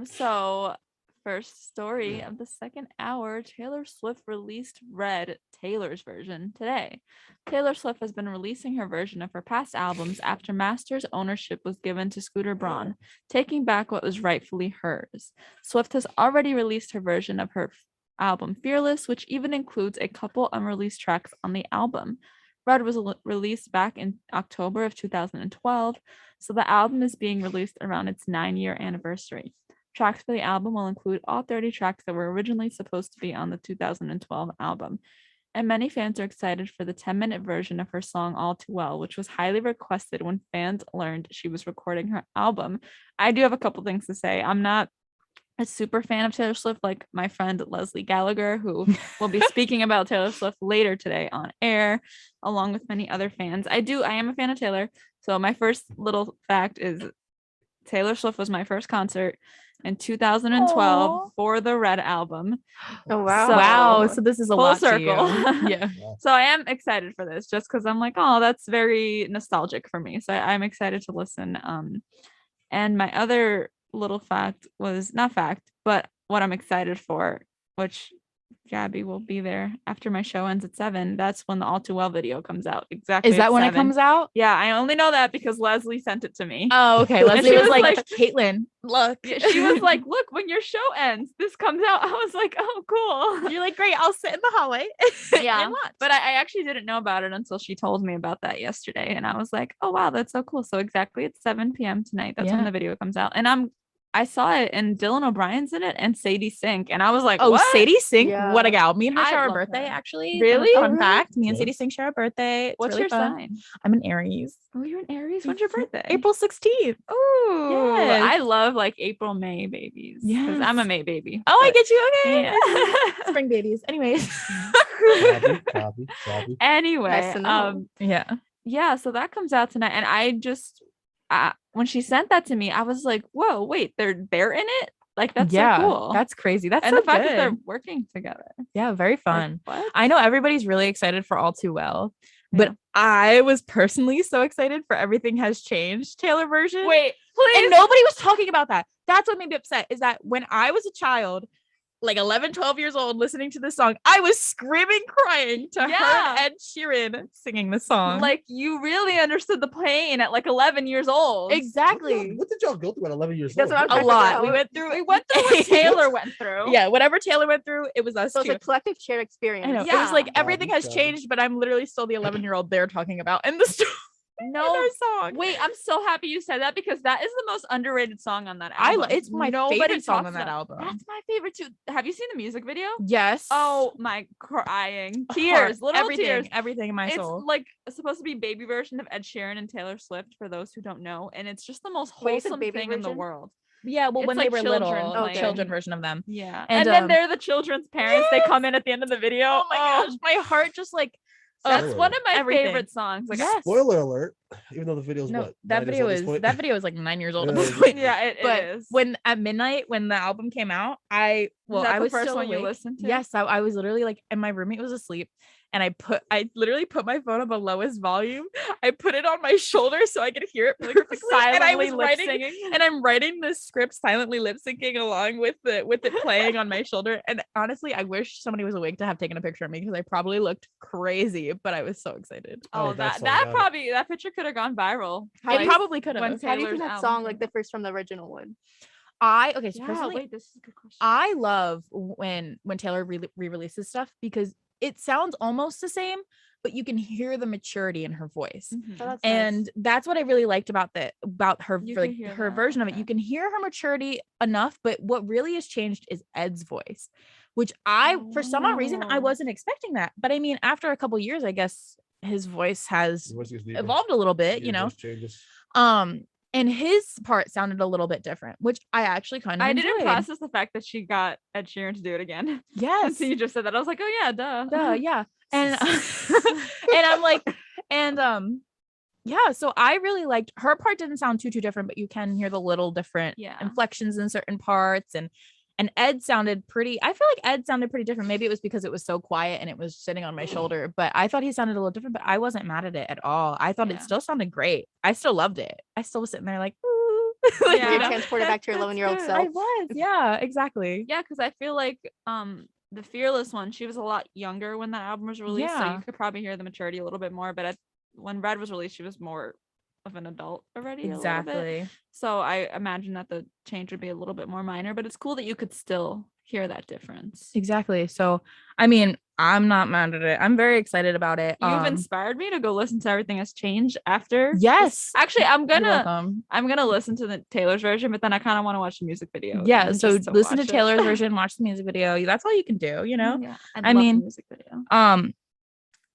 So first story of the second hour, Taylor Swift released Red, Taylor's version, today. Taylor Swift has been releasing her version of her past albums after master's ownership was given to Scooter Braun, taking back what was rightfully hers. Swift has already released her version of her album Fearless, which even includes a couple unreleased tracks on the album. Red was released back in October of 2012, so the album is being released around its 9-year anniversary. Tracks for the album will include all 30 tracks that were originally supposed to be on the 2012 album. And many fans are excited for the 10-minute version of her song All Too Well, which was highly requested when fans learned she was recording her album. I do have a couple things to say. I'm not a super fan of Taylor Swift, like my friend Leslie Gallagher, who will be speaking about Taylor Swift later today on air, along with many other fans. I am a fan of Taylor. So my first little fact is Taylor Swift was my first concert in 2012 Aw. for the Red album. Oh wow. Wow. So this is a Full lot circle. to you. Yeah. So I am excited for this just because I'm like, oh, that's very nostalgic for me. So I'm excited to listen. And my other little fact was not fact, but what I'm excited for, which Gabby will be there after my show ends at 7. That's when the All Too Well video comes out. Exactly. Is that at when 7. it comes out? Yeah, I only know that because Leslie sent it to me. Oh, okay. And Leslie she was was like, like- Caitlin, look. She was like, look, when your show ends, this comes out. I was like, oh, cool. You're like, great, I'll sit in the hallway. Yeah, and watch. but I actually didn't know about it until she told me about that yesterday. And I was like, oh, wow, that's so cool. So exactly at 7 p.m. tonight, that's when Yeah. the video comes out. And I saw it and Dylan O'Brien's in it and Sadie Sink. And I was like, Oh, what? Sadie Sink, Yeah. what a gal. Me and her I share a love birthday, her. actually. Really? Fun Oh, really? fact. Me and Yes. Sadie Sink share a birthday. It's What's really your fun. sign? I'm an Aries. Oh, you're an Aries. When's your birthday? April 16th. Ooh, Yes. I love like April, May babies. Because I'm a Yes. May baby. Oh, I but- get you. Okay. Yeah. Spring babies. Anyways. Copy. Anyway, Nice to know. Yeah. so that comes out tonight, and I just when she sent that to me, I was like, whoa, wait, they're in it? Like that's so cool. That's crazy. That's and so the fact good. that they're working together. Yeah, very Like, fun. what? I know everybody's really excited for All Too Well, but Yeah. I was personally so excited for Everything Has Changed Taylor version. Wait, please. And nobody was talking about that. That's what made me upset, is that when I was a child, like 11, 12 years old, listening to this song, I was screaming, crying to Yeah. her Ed Sheeran singing the song. Like you really understood the pain at like 11 years old. exactly. What did y'all go through at 11 years That's old? what I'm A trying to lot. figure We out. went through We went through what Taylor went through. Yeah, whatever Taylor went through, it was us So it's too. a collective shared experience. I know. It Yeah. was like Got everything it, has got it. changed, but I'm literally still the 11-year-old they're talking about in the story. No, in their song. wait, I'm so happy you said that because that is the most underrated song on that I album. it's my Nobody favorite song talks on that about- album. That's my favorite too. Have you seen the music video? Yes. Oh my, crying Heart, tears, little everything, tears. everything in my It's soul. like supposed to be baby version of Ed Sheeran and Taylor Swift for those who don't know, and it's just the most Wait, you said wholesome baby thing in the version? world. Yeah, well, it's when like they were children little, playing. children version of them. Yeah, And, and then um, they're the children's parents. They come in at the end of the video. Oh my gosh, my heart just like That's one of my everything. favorite songs. Like, Yes. Spoiler alert. Even though the video's No, what? that 9 years video old at this is point? that video is like 9 years old at Yeah. this point. yeah, it But is. when at midnight when the album came out, I Is that the was first still one you awake. listened to? Yes, I was literally like, and my roommate was asleep, and I literally put my phone on the lowest volume. I put it on my shoulder so I could hear it perfectly, and I was silently lip writing, singing. and I'm writing the script silently lip syncing along with it playing on my shoulder. And honestly, I wish somebody was awake to have taken a picture of me because I probably looked crazy, but I was so excited. Oh, that song that got it. probably that picture could have gone viral. How do It you- probably could when have. How do you think Taylor's that album song came like out. differs from the original one? So Yeah, personally, wait, this is a good question. I love when Taylor re-releases stuff because it sounds almost the same, but you can hear the maturity in her voice. Mhm. Oh, that's nice. And that's what I really liked about her You for, can like hear her that, version of it. okay. You can hear her maturity enough, but what really has changed is Ed's voice, which I for some odd reason I Oh. wasn't expecting that. But I mean, after a couple years, I guess his voice has Your voice gets deeper. evolved a little bit, Your you know. voice changes. And his part sounded a little bit different, which I actually kind of I enjoyed. didn't process the fact that she got Ed Sheeran to do it again. Yes. Until you just said that. I was like, oh yeah, duh. Duh, yeah. And and I'm like, and yeah, so I really liked her part. Didn't sound too different, but you can hear the little different Yeah. inflections in certain parts. And Ed sounded pretty, I feel like Ed sounded pretty different. Maybe it was because it was so quiet and it was sitting on my shoulder, but I thought he sounded a little different, but I wasn't mad at it at all. I thought Yeah. it still sounded great. I still loved it. I still was sitting there like, ooh. Yeah. You're you know? transported back to your That's 11-year-old good. self. I was, yeah, exactly. Yeah, because I feel like the Fearless one, she was a lot younger when that album was released. So Yeah. you could probably hear the maturity a little bit more. But when Red was released, she was more of an adult already. A little bit. Exactly. So I imagine that the change would be a little bit more minor, but it's cool that you could still hear that difference. Exactly. So, I mean, I'm not mad at it. I'm very excited about it. You've inspired me to go listen to Everything Has Changed after. Yes. Actually, You're welcome. I'm gonna listen to the Taylor's version, but then I kind of want to watch the music video. Yeah, again, so just listen to watch it. Taylor's version, watch the music video. That's all you can do, you know. Yeah, I love the mean, music video.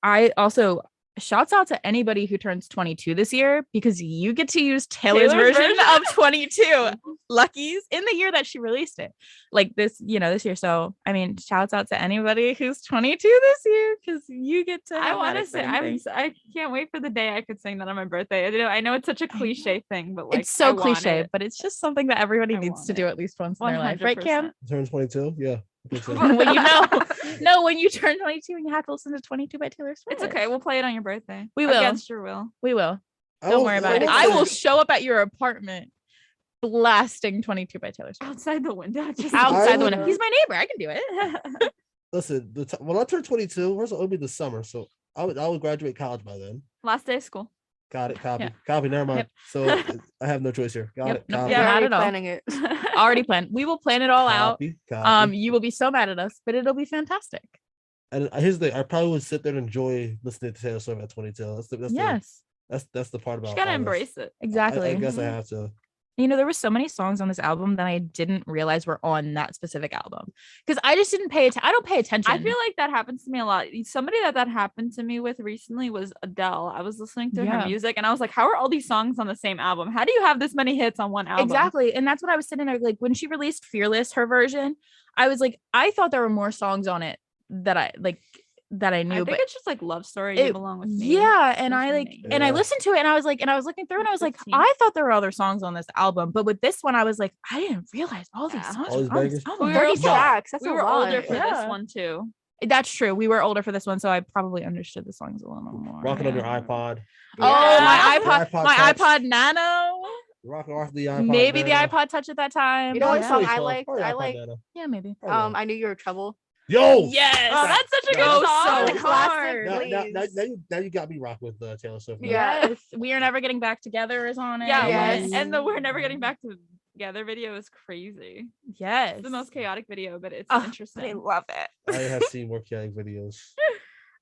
I also shouts out to anybody who turns 22 this year because you get to use Taylor's version of 22 Luckies in the year that she released it. Like this year. So, I mean, shouts out to anybody who's 22 this year because you get to I have want that to say exciting thing. I can't wait for the day I could sing that on my birthday. I know it's such a cliche thing, but like It's so I want cliche, it. but it's just something that everybody I needs want to do it. at least once in their life, right, Cam? 100%. Turns 22. Yeah. I think so. when you turn 22 and you have to listen to 22 by Taylor Swift. It's okay. We'll play it on your birthday. We will. Against your will. We will. I Don't will- worry about it. will I say- will show up at your apartment blasting 22 by Taylor Swift. Outside the window. Just Outside the would- window. He's my neighbor. I can do it. Listen, when I turn 22, first of all, it'll be the summer, so I would graduate college by then. Last day of school. Got it. Copy. Yeah. Copy. Never mind. Yep. So I have no choice here. Got Yep. it. Nope. Copy. Yeah, We're not already at all. planning it. Already planned. We will plan it all out. Copy. You will be so mad at us, but it'll be fantastic. And here's the thing, I probably would sit there and enjoy listening to Taylor Swift at 22. Yes, That's the part about You gotta all this. embrace it. exactly. I guess I have to. You know, there were so many songs on this album that I didn't realize were on that specific album because I just didn't pay attention. I don't pay attention. I feel like that happens to me a lot. Somebody that happened to me with recently was Adele. I was listening to Yeah. her music and I was like, how are all these songs on the same album? How do you have this many hits on one album? Exactly. And that's what I was sitting there like when she released Fearless, her version, I was like, I thought there were more songs on it that I I knew, think but it's just like Love Story, You it- Belong With Me. yeah, and I Those are like me. and I Yeah. listened to it and I was like, and I was looking through and I was like, 15. I thought there were other songs on this album, but with this one I was like, I didn't realize all these Yeah. songs All were these on this bangers. album. We were 30 also- tracks. That's We a were lot. older for Yeah. this one too. That's true. We were older for this one, so I probably understood the songs a little more. Rocking on your yeah. iPod. Oh, my Yeah. iPod, iPod my Touch. iPod Nano. Rocking off the iPod. Maybe the Nano. iPod Touch at that time. You know what yeah. song Probably I so. liked? Probably I iPod like- Nano. Yeah, maybe. Probably. I Knew You Were Trouble. Yo. Yes. Oh, that's such a good Go song. so hard. Now you got me rock with Taylor Swift. now. Yeah. Yes. We Are Never Getting Back Together is on it. Yeah, Yes. and the We're Never Getting Back Together video is crazy. Yes. It's the most chaotic video, but it's Oh, but I interesting. love it. I have seen more chaotic videos.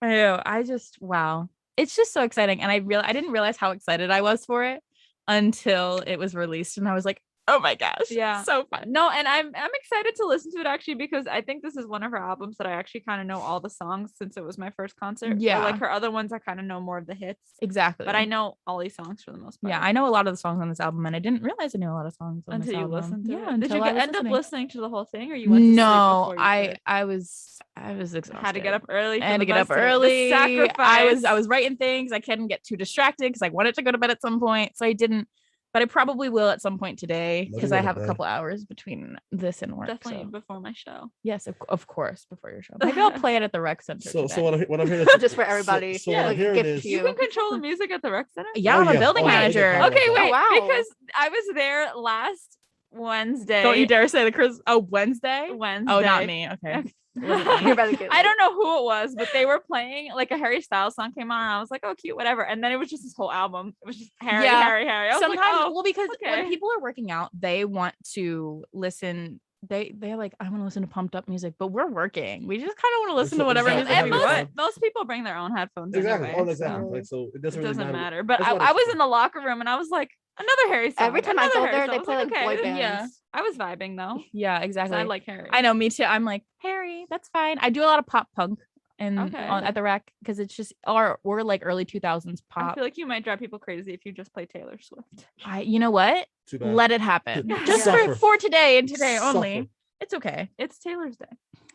I know. I just wow. It's just so exciting. And I didn't realize how excited I was for it until it was released. And I was like, oh my gosh. Yeah. So fun. No, and I'm excited to listen to it actually because I think this is one of her albums that I actually kind of know all the songs since it was my first concert. But, Yeah. like her other ones, I kind of know more of the hits. Exactly. But I know all these songs for the most part. Yeah, I know a lot of the songs on this album, and I didn't realize I knew a lot of songs on Until this you album. listened to yeah, it. Did until you I was end up listening. listening to the whole thing, or you went to sleep No, before you did? I was exhausted. I had to get up early. I had for to the get up bus today. The early. sacrifice. I was writing things. I couldn't get too distracted because I wanted to go to bed at some point, so I didn't. But I probably will at some point today Let me because go I to have a bed. couple hours between this and work. definitely So. before my show. Yes, of course, before your show. Maybe I'll play it at the rec center. So today. what I'm hearing Just for everybody. So Yeah, what I'm like, hearing gift is to You You. can control the music at the rec center. Yeah, Oh, I'm a yeah. building Oh, yeah. manager. Oh, Okay, wait, wow. because I was there last Wednesday. Don't you dare say the Chris. Oh, Wednesday. Wednesday. Oh, not me. Okay. You're about to get I don't know who it was, but they were playing like a Harry Styles song came on, and I was like, "Oh, cute, whatever." And then it was just this whole album. It was just Harry, Yeah. Harry, Harry. I was Sometimes, like, "Oh, well, because okay. when people are working out, they want to listen. They're like, I want to listen to pumped up music, but we're working. We just kind of want to listen to whatever Exactly. music And we Exactly. want. most people bring their own headphones Exactly. anyway, Oh, exactly. so Like so, it it doesn't really doesn't matter. matter. But That's I what it's was for. in the locker room and I was like, another Harry song. Every time I another go Harry there, song. they I was play like okay. boy bands. Yeah, I was vibing though. Yeah, 'Cause exactly. I like Harry. I know, me too. I'm like Harry. That's fine. I do a lot of pop punk and Okay. at the rec because it's just or like early 2000s I pop. feel like you might drive people crazy if you just play Taylor Swift. You know what? Too bad. Let it happen. Yeah. Just Suffer. for today and today only. Suffer. It's okay. It's Taylor's Day.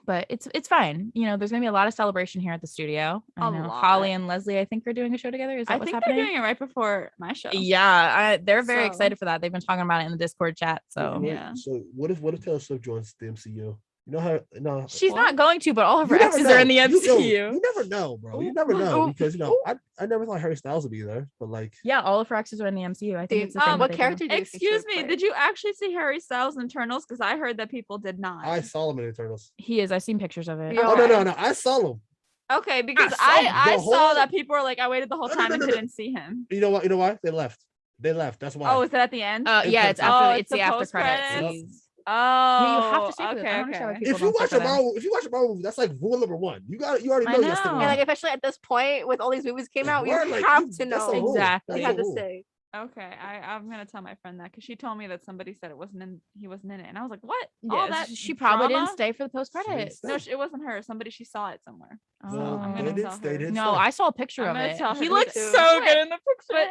But it's fine. You know, there's gonna be a lot of celebration here at the studio. I A know lot. Holly and Leslie, I think, are doing a show together. Is that I what's think happening? they're doing it right before my show. Yeah, they're very So- excited for that. They've been talking about it in the Discord chat. So Yeah. So what if Taylor Swift joins the MCU? You know how no she's What? not going to, but all of her you never exes are in the know. MCU. You never know, bro. You never know because I never thought Harry Styles would be there, but like Yeah, all of her exes are in the MCU. I think it's the um, thing what that they do. character do you think she Excuse would me, play? did you actually see Harry Styles in Eternals? Because I heard that people did not. I saw him in Eternals. He is. I've seen pictures of it. Yeah. Oh no, I saw him. Okay, because saw I the saw whole- that people were like, I waited the whole No, time and no. didn't see him. You know what? You know why? They left. That's why. Oh, is that at the end? Yeah, it's Oh, after. it's It's the the after post-credits? credits. Oh, Yeah, you have to stay for this. I okay, don't understand why okay. people if you don't watch stay a for that. Marvel, if you watch a Marvel movie, that's like rule number one. You already I know you're sticking know. And like around. especially at this point with all these movies came out, you Word, like, have you- to that's know. a rule. Exactly. You That's had a to rule. say. Okay, I'm gonna tell my friend that because she told me that somebody said he wasn't in it, and I was like, what? Yeah, All that she probably drama? didn't stay for the post credits. stay. No, it wasn't her. Somebody she saw it somewhere. Oh. No, I'm they gonna did tell stay, her. didn't No, stay. I saw a picture I'm of gonna it. tell He her looks too. so Wait. good in the picture.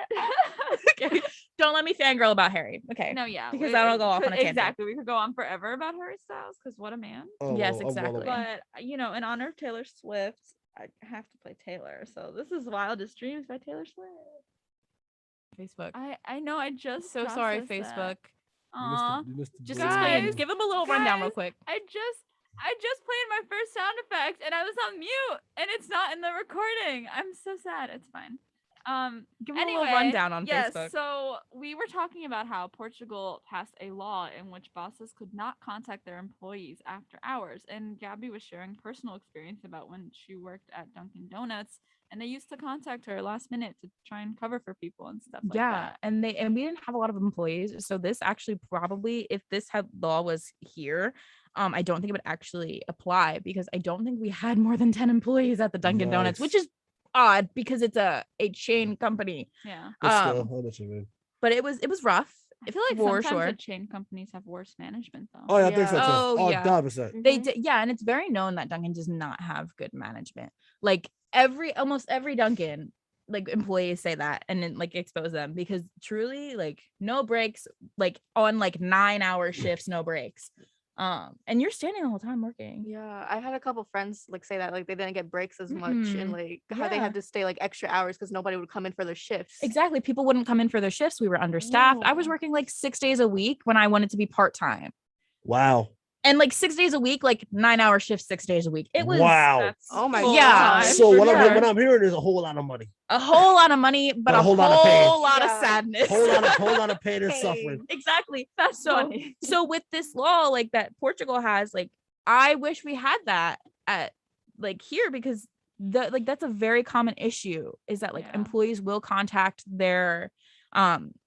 But Okay, don't let me fangirl about Harry. Okay. no, yeah, Because that'll go off on a tangent. exactly. We could go on forever about Harry Styles because what a man. Oh, Yes, well, I'm well exactly. aware. But in honor of Taylor Swift, I have to play Taylor. So this is Wildest Dreams by Taylor Swift. Facebook. I know. I just So sorry, processed Facebook. that. Aw, You missed the Just blue. explain. Guys, Give them a little rundown real guys, quick. I just played my first sound effect and I was on mute and it's not in the recording. I'm so sad. It's fine. Give 'em a little rundown on yes, Facebook. So we were talking about how Portugal passed a law in which bosses could not contact their employees after hours. And Gabby was sharing personal experience about when she worked at Dunkin' Donuts and they used to contact her last minute to try and cover for people and stuff like that. And we didn't have a lot of employees, so this actually probably, if this law was here, I don't think it would actually apply because I don't think we had more than 10 employees at the Dunkin' Donuts, which is odd because it's a chain company. Yeah. But still, I know what you mean. But it was rough. I feel like sometimes the chain companies have worse management though. Oh yeah, I think so too. Oh yeah, 100%. They did, yeah, and it's very known that Dunkin' does not have good management. Like almost every Dunkin', like employees say that and then like expose them because truly like no breaks, like on like 9-hour shifts, no breaks. And you're standing the whole time working. Yeah, I had a couple friends like say that like they didn't get breaks as much and like how they Yeah. had to stay like extra hours because nobody would come in for their shifts. Exactly. People wouldn't come in for their shifts. We were understaffed. I was working like 6 days a week when I wanted to be part-time. Wow. And like 6 days a week, like 9-hour shifts, 6 days a week. It was Oh my full God. time. So what Yeah. I'm hearing is a whole lot of money, a whole lot of money, but a whole lot of Yeah. sadness. whole lot of pain and suffering. Exactly. That's So funny. so with this law like that Portugal has, like I wish we had that at like here because that's a very common issue is that like employees will contact their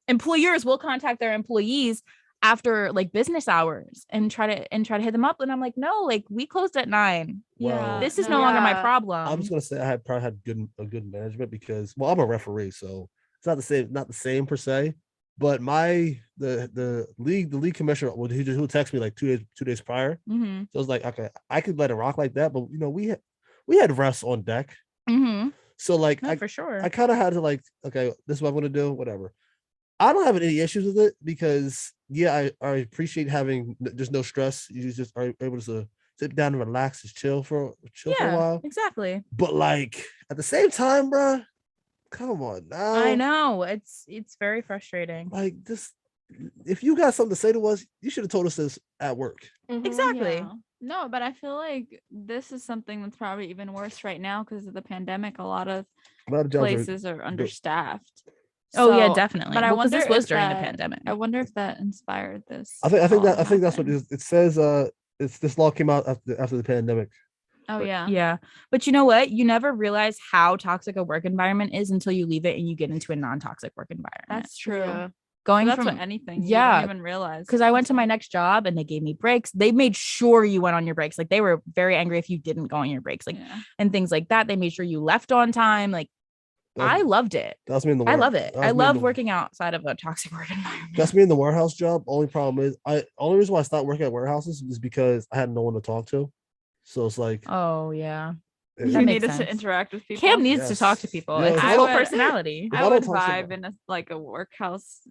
employers will contact their employees after like business hours and try to hit them up, and I'm like, no, like we closed at 9. Wow. This is no longer my Yeah. problem. I'm just gonna say I probably had good management because I'm a referee, so it's not the same per se. But the league commissioner who texted me like 2 days prior, Mm-hmm. so I was like, okay, I could let it rock like that, but we had refs on deck, Mm-hmm. so like No, for sure. I kind of had to like, okay, this is what I'm gonna do, whatever. I don't have any issues with it because I appreciate having just no stress. You just are able to sit down and relax, just chill for a while. Exactly. But like at the same time, bruh, come on now. I know it's very frustrating. Like this, if you got something to say to us, you should have told us this at work. Exactly. Yeah. No, but I feel like this is something that's probably even worse right now because of the pandemic. A lot of jobs places are understaffed. Oh yeah, So- definitely. But I Well, 'cause wonder this was if during the that- pandemic. I wonder if that inspired this. I think law to that's what happen. it says. This law came out after the pandemic. Oh yeah. Yeah. But you know what? You never realize how toxic a work environment is until you leave it and you get into a non-toxic work environment. That's true. Yeah. Going That's from what anything. yeah, You don't even realize. because I went to my next job and they gave me breaks. They made sure you went on your breaks. Like they were very angry if you didn't go on your breaks, like and things like that. They made sure you left on time. Like I loved it. That's me in the. I love it. I love working outside of a toxic work environment. That's me in the warehouse job. Only problem is only reason why I stopped working at warehouses is because I had no one to talk to. So it's like, Oh yeah. it- You makes needed to sense. interact with people. Cam needs to talk to Yes. people. Yeah, It's if his I whole would- personality. If I I would don't talk to vibe in a workhouse,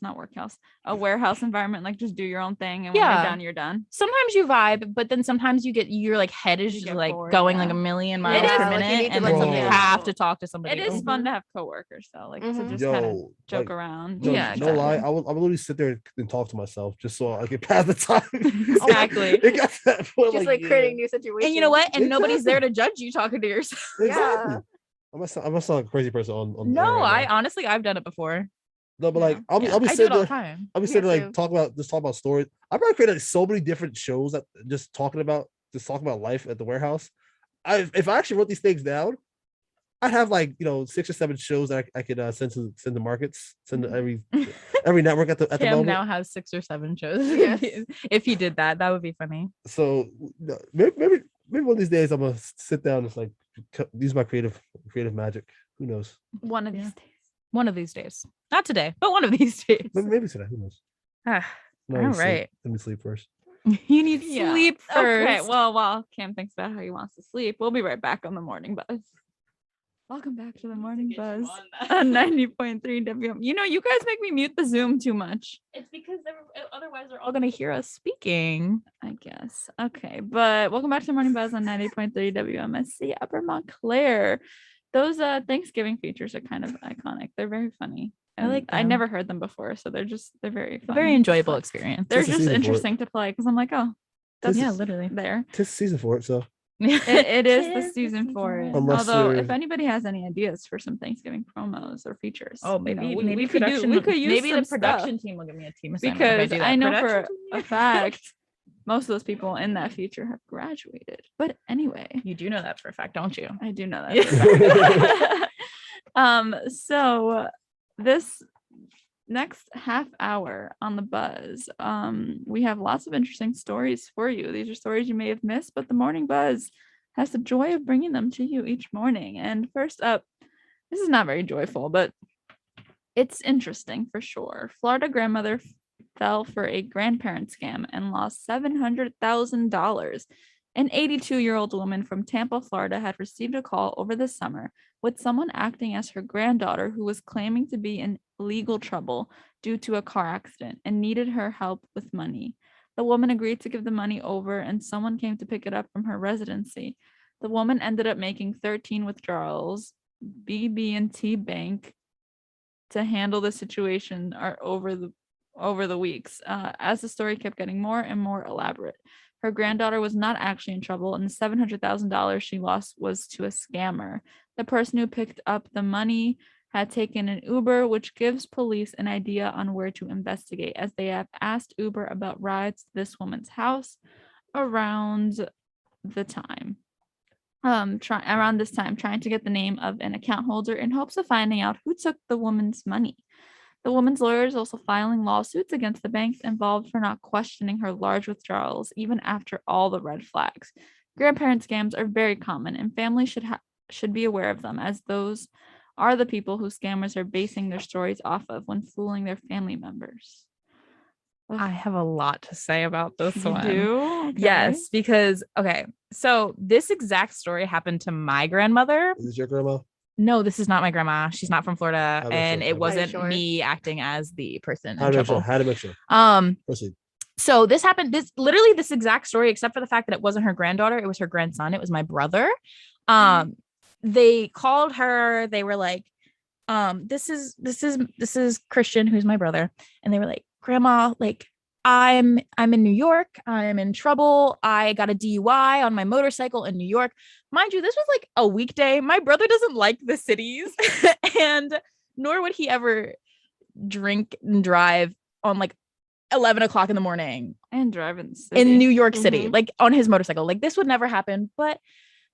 not workhouse, a warehouse environment. Like just do your own thing, and when Yeah. you're done, you're done. Sometimes you vibe, but then sometimes your like head is You just get like bored, going yeah. like a million It miles is, per like, you minute, need to and let then somebody you else have know. to talk to somebody. It is else. fun to have coworkers though, like to Mhm. just kind of yo, joke like, around. no, Yeah, no lie. exactly. I would literally sit there and talk to myself just so I could pass the time. Exactly. It got to that point. Just like yeah. creating new situations. And you know what? And nobody's Exactly. there to judge you talking to yourself. Exactly. Yeah. I must sound like a crazy person on No, air right I now. honestly I've done it before. No, but Yeah. like I'll be I do sitting it all the there. time. I'll be Me sitting there too. like talk about stories. I probably created like so many different shows that just talking about life at the warehouse. If I actually wrote these things down, I'd have like 6 or 7 shows that I could send to markets, send to every network at the Cam moment. now has 6 or 7 shows. Yes. If he did that, that would be funny. So maybe one of these days I'm gonna sit down and just like use my creative magic. Who knows? One of Yeah. these days. One of these days. Not today, but one of these days. Maybe today. Who knows? Ah, No, all right. Let me sleep first. You need Yeah. sleep first. Okay. Well, while Cam thinks about how he wants to sleep, we'll be right back on the morning buzz. Welcome back to the morning buzz on 90.3 WM. You guys make me mute the Zoom too much. It's because otherwise they're all gonna hear us speaking. I guess. Okay, but welcome back to the morning buzz on 90.3 WMSC Upper Montclair. Those Thanksgiving features are kind of iconic. They're very funny. I like I them. never heard them before, so they're very fun. Very enjoyable experience. They're Just a just season for it. interesting to play because I'm like, oh, that's Yeah, literally. there. Tis season for it, so It is the Tis season for it. Unless Although, you're- if anybody has any ideas for some Thanksgiving promos or features, Oh, you know, maybe we could use maybe some the production stuff, team will give me a team assignment if because do that. I know for Production a team? fact most of those people in that feature have graduated. But anyway, You do know that for a fact, don't you? I do know that. For a fact. So this next half hour on the buzz, we have lots of interesting stories for you. These are stories you may have missed, but the morning buzz has the joy of bringing them to you each morning. And first up, this is not very joyful, but it's interesting for sure. Florida grandmother fell for a grandparent scam and lost $700,000. An 82-year-old woman from Tampa, Florida, had received a call over the summer with someone acting as her granddaughter who was claiming to be in legal trouble due to a car accident and needed her help with money. The woman agreed to give the money over, and someone came to pick it up from her residency. The woman ended up making 13 withdrawals. BB&T Bank to handle the situation are over the weeks, as the story kept getting more and more elaborate. Her granddaughter was not actually in trouble, and the $700,000 she lost was to a scammer. The person who picked up the money had taken an Uber, which gives police an idea on where to investigate, as they have asked Uber about rides to this woman's house around the time. Around this time, trying to get the name of an account holder in hopes of finding out who took the woman's money. The woman's lawyer is also filing lawsuits against the banks involved for not questioning her large withdrawals, even after all the red flags. Grandparent scams are very common, and families should be aware of them, as those are the people who scammers are basing their stories off of when fooling their family members. I have a lot to say about this You one. do? Okay. Yes, because so this exact story happened to my grandmother. Is this your grandma? No, this is not my grandma. She's not from Florida, How about and you? it wasn't Sure? me acting as the person How in to make sure? trouble. How to make sure? Proceed. So this happened. This exact story, except for the fact that it wasn't her granddaughter, it was her grandson. It was my brother. They called her. They were like, this is Christian, who's my brother, and they were like, Grandma, like, I'm in New York. I'm in trouble. I got a DUI on my motorcycle in New York. Mind you, this was like a weekday. My brother doesn't like the cities, and nor would he ever drink and drive on like 11 o'clock in the morning And drive in the city. in New York City, Mhm. like on his motorcycle. Like this would never happen. But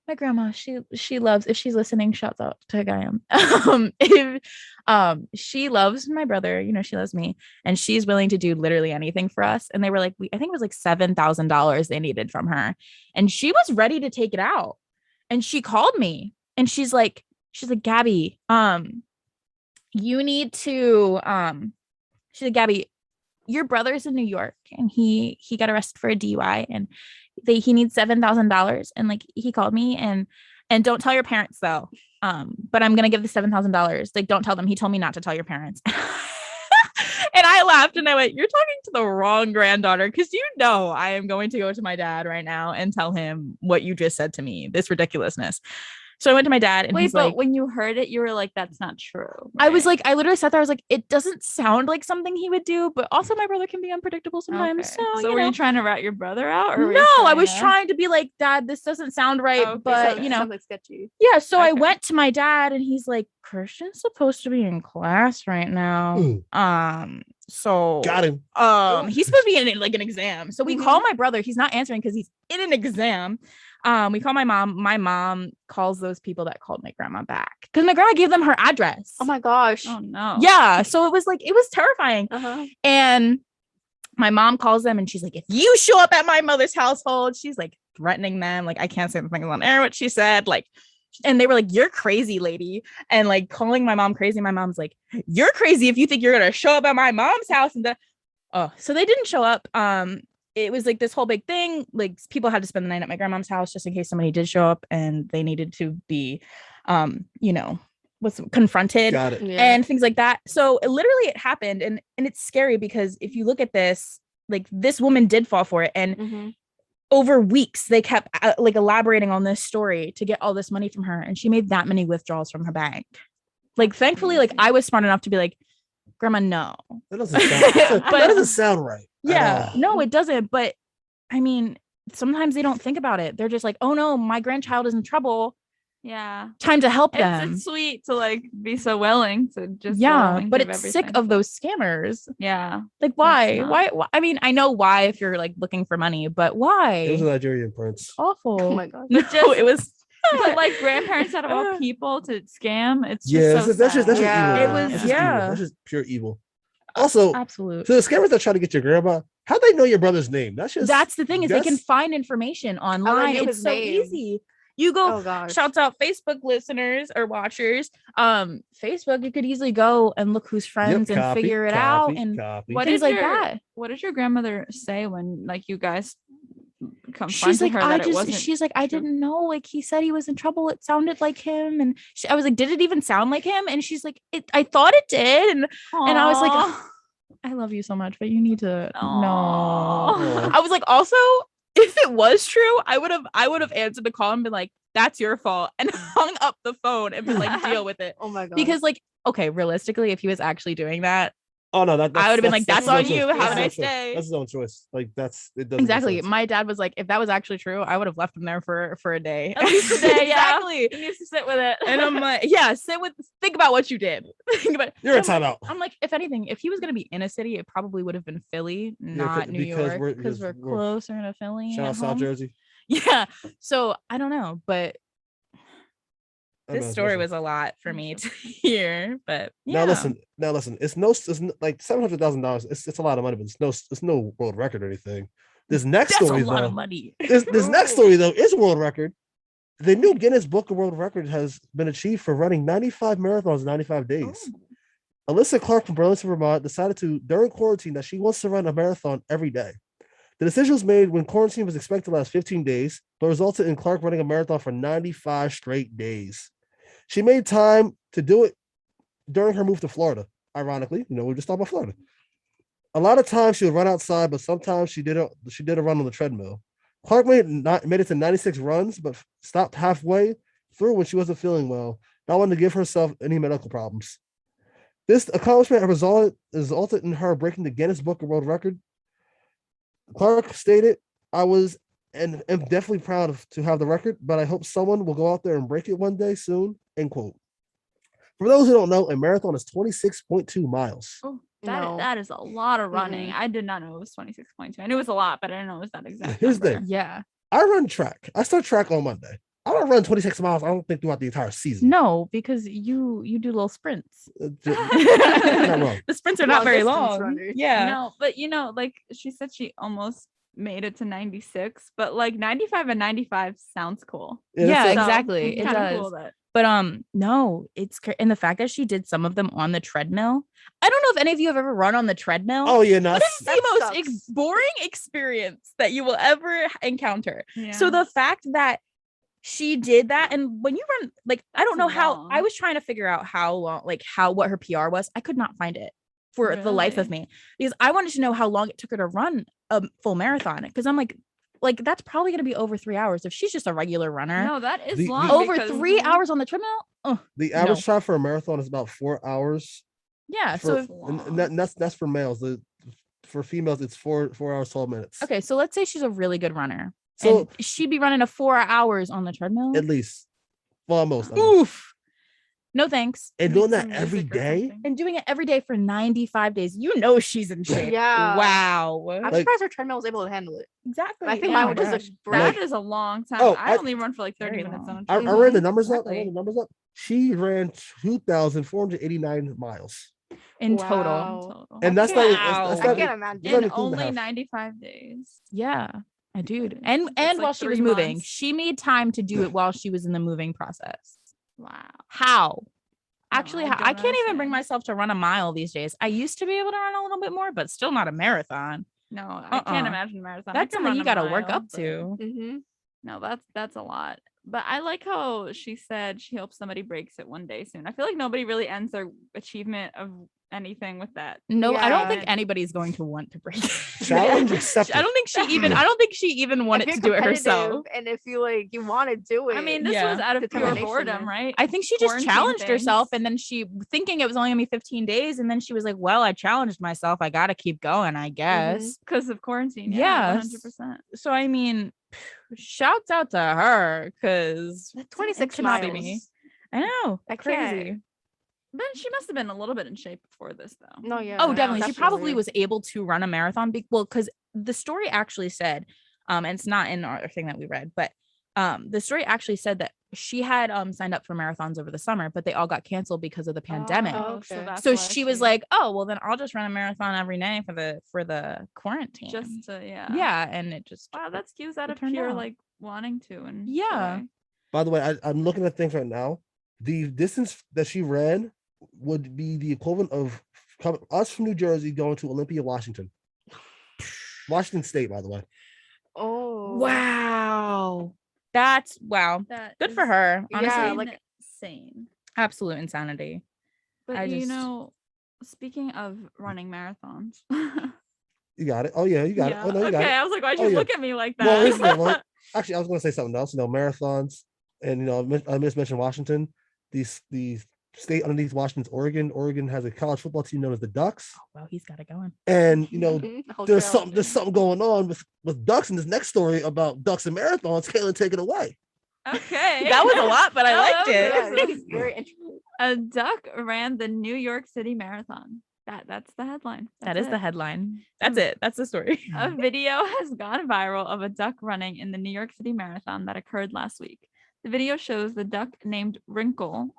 my grandma, she loves, if she's listening, shouts out to Guyam. She loves my brother, you know, she loves me, and she's willing to do literally anything for us. And they were like, I think it was like $7,000 they needed from her, and she was ready to take it out. And she called me, and she's like, Gabby, you need to, she's like, Gabby, your brother's in New York, and he got arrested for a DUI, and he needs $7,000. And like, he called me, and don't tell your parents though. But I'm gonna give the $7,000. Like, don't tell them. He told me not to tell your parents. And I laughed and I went, you're talking to the wrong granddaughter, because you know I am going to go to my dad right now and tell him what you just said to me, this ridiculousness. So I went to my dad, and Wait, he's but like, when you heard it, you were like, that's not true. I was right? like, I literally sat there, I was like, it doesn't sound like something he would do, but also my brother can be unpredictable sometimes. Okay. So, So you were know. you trying to rat your brother out? Or were No, you I was to- trying to be like, Dad, this doesn't sound right, Okay. but you know, Sounds like sketchy. yeah. So I Okay. went to my dad, and he's like, Christian's supposed to be in class right now. So Got him. he's supposed to be in like an exam. So we Mhm. call my brother. He's not answering because he's in an exam. We call my mom. My mom calls those people that called my grandma back, because my grandma gave them her address. Oh my gosh. Oh no. Yeah. So it was terrifying. Uh-huh. And my mom calls them, and she's like, if you show up at my mother's household, she's like threatening them. Like, I can't say the things on air what she said. Like, and they were like, you're crazy, lady. And like calling my mom crazy. My mom's like, you're crazy if you think you're gonna show up at my mom's house. And so they didn't show up. It was like this whole big thing. Like, people had to spend the night at my grandmom's house just in case somebody did show up, and they needed to be confronted. Got it. Yeah. And things like that. So it happened, and it's scary, because if you look at this, like, this woman did fall for it, and Mhm. over weeks they kept like elaborating on this story to get all this money from her, and she made that many withdrawals from her bank. Like, thankfully, like, I was smart enough to be like, Grandma, no. That doesn't sound, that doesn't sound right. at Yeah, all. no, it doesn't. But I mean, sometimes they don't think about it. They're just like, oh no, my grandchild is in trouble. Yeah. Time to help them. It's sweet to like be so willing to just go Yeah, and but give it's sick everything. of those scammers. Yeah. Like, why? not. Why? I mean, I know why if you're like looking for money, but why? It was a Nigerian prince. Awful. Oh my god. No, just- it was. But like grandparents out of all people to scam, it's just Yeah, so that's just sad. Yeah. evil. It man. was- That's just yeah. evil. That's just pure evil. Also, Absolute. so the scammers that try to get your grandma, how they know your brother's name? That's the thing is they can find information online. knew It's his so name. easy. You go. Oh gosh. Shouts out Facebook listeners or watchers. Facebook, you could easily go and look who's friends and figure it out and What things did like your- that. What did your grandmother say when like you guys She's confronted like, her that it wasn't she's like, I true? didn't know. Like he said he was in trouble. It sounded like him, and I was like, did it even sound like him? And she's like, I thought it did, and I was like, Aw. I love you so much, but you need to no. Aw. I was like, also, if it was true, I would have answered the call and been like, that's your fault, and hung up the phone and been like, deal with it. Oh my god. Because like, okay, realistically, if he was actually doing that, Oh no, I would have been like, that's his on own you. choice. Have a That's his own nice choice. day. That's his own choice. Like it doesn't make Exactly. sense. My dad was like, if that was actually true, I would have left him there for a day. At least a day, yeah. Exactly. He needs to sit with it. And I'm like, yeah, think about what you did. Think about it. You're in And I'm like- timeout. I'm like, if anything, if he was gonna be in a city, it probably would have been Philly, not New because York, because we're closer to Philly. Shout out at South home. Jersey. Yeah. So I don't know, but I know, this story listen. was a lot for me to hear. But yeah. Now listen. It's like $700,000. It's a lot of money, but it's no world record or anything. This next That's story a lot though, of money. this next story though is a world record. The new Guinness Book of World Record has been achieved for running 95 marathons in 95 days. Alyssa Clark from Burlington, Vermont, decided during quarantine that she wants to run a marathon every day. The decision was made when quarantine was expected to last 15 days, but resulted in Clark running a marathon for 95 straight days. She made time to do it during her move to Florida. Ironically, we just talked about Florida. A lot of times she would run outside, but sometimes she did a run on the treadmill. Clark made it to 96 runs, but stopped halfway through when she wasn't feeling well, not wanting to give herself any medical problems. This accomplishment resulted in her breaking the Guinness Book of World Record. Clark stated, I was and am definitely proud to have the record, but I hope someone will go out there and break it one day soon, end quote. For those who don't know, a marathon is 26.2 miles. Oh, No. that is a lot of running. I did not know it was 26.2. I knew it was a lot, but I didn't know it was that exact. Here's the number. thing. Yeah. I run track. I start track on Monday. I don't run 26 miles, I don't think, throughout the entire season. No, because you do little sprints. Not wrong. The sprints are not Long very distance long. runners. Yeah. No, but like she said, she almost made it to 96, but like 95 and 95 sounds cool. Yeah, that's So, exactly. It kinda does. cool that- But no, and the fact that she did some of them on the treadmill. I don't know if any of you have ever run on the treadmill. Oh yeah, no. but it's the that most sucks. boring experience that you will ever encounter. Yeah. So the fact that she did that, and when you run, like, I don't know That's how. long. I was trying to figure out how long, like what her PR was. I could not find it for the life of me because I wanted to know how long it took her to run a full marathon. Because I'm like that's probably going to be over 3 hours if she's just a regular runner. No, that is The- long. Over because- 3 hours on the treadmill. The average time for a marathon is about 4 hours. Yeah. For, So if, and that's for males. For females, it's 4 hours 12 minutes. okay, so let's say she's a really good runner. So And she'd be running a 4 hours on the treadmill. at least, well, almost. Oof. No thanks. And Need doing that some every music or day. something. And doing it every day for 95 days. She's in shape. Yeah. Wow. I'm Like- surprised her treadmill was able to handle it. Exactly. I think Oh mine my would just gosh. like break. That is a long time. Oh, I I- only run for like 30 Very minutes long. on a I treadmill. ran the numbers up. I Exactly. ran the numbers up. She ran 2,489 miles. in Wow. total. Total. And that's not, Wow. that's I not, can't imagine. that's not in including the only half. 95 days. Yeah. I dude. It's And like while she was 3 moving, months. she made time to do it while she was in the moving process. Wow. How? Actually, I I don't can't even bring understand. myself to run a mile these days. I used to be able to run a little bit more, but still not a marathon. No, I can't Uh-uh. imagine a marathon. I That's can something run you a got to work mile, up but- to. Mm-hmm. No, that's a lot. But I like how she said she hopes somebody breaks it one day soon. I feel like nobody really ends their achievement of anything with that. No, I don't think Yeah. anybody's going to want to break it. Challenge accepted. I don't think she even wanted If to you're do it herself. competitive and if you like you want to do it. I mean, this Yeah. was out of pure Determination, boredom, man. right? I think she just Quarantine challenged herself, things. and then she thinking it was only gonna be 15 days, and then she was like, well, I challenged myself, I gotta keep going, I guess. Because of quarantine. Yes. 100%. So I mean, shouts out to her, because 26 cannot be miles. me. I know, I crazy. can't. Then she must have been a little bit in shape before this, though. No, yeah. Oh, definitely. She probably definitely. was able to run a marathon. Well, because the story actually said, and it's not in our thing that we read, but the story actually said that she had signed up for marathons over the summer, but they all got canceled because of the pandemic. Oh, okay. that's So why she was like, "Oh, well, then I'll just run a marathon every day for the quarantine." just to, yeah, and it just Wow, that's cute. Out it of turned pure out. like wanting to and Yeah. joy. By the way, I'm looking at things right now. The distance that she ran would be the equivalent of us from New Jersey going to Olympia, Washington. Washington State, by the way. Oh. wow. That's wow. That Good for is her. Honestly, Yeah, like- insane. absolute insanity. But I you just- know, speaking of running marathons. You got it. Oh yeah, you got it. Oh no, you okay, got it. I was like, why'd Oh, you yeah. look at me like that? Well, isn't it? Well, actually, I was going to say something else. Marathons, and I just mentioned Washington. The state underneath Washington's Oregon. Oregon has a college football team known as the Ducks, Oh, well, he's got it going. and Whole there's trail. something going on with Ducks in this next story about Ducks and marathons. Kaylin, take it away. Okay. That was a lot, but I No, liked that it. was Yeah, good. this is very interesting. A duck ran the New York City Marathon. That's the headline. That That's is the it. headline. That's it. That's the story. A video has gone viral of a duck running in the New York City Marathon that occurred last week. The video shows the duck named Wrinkle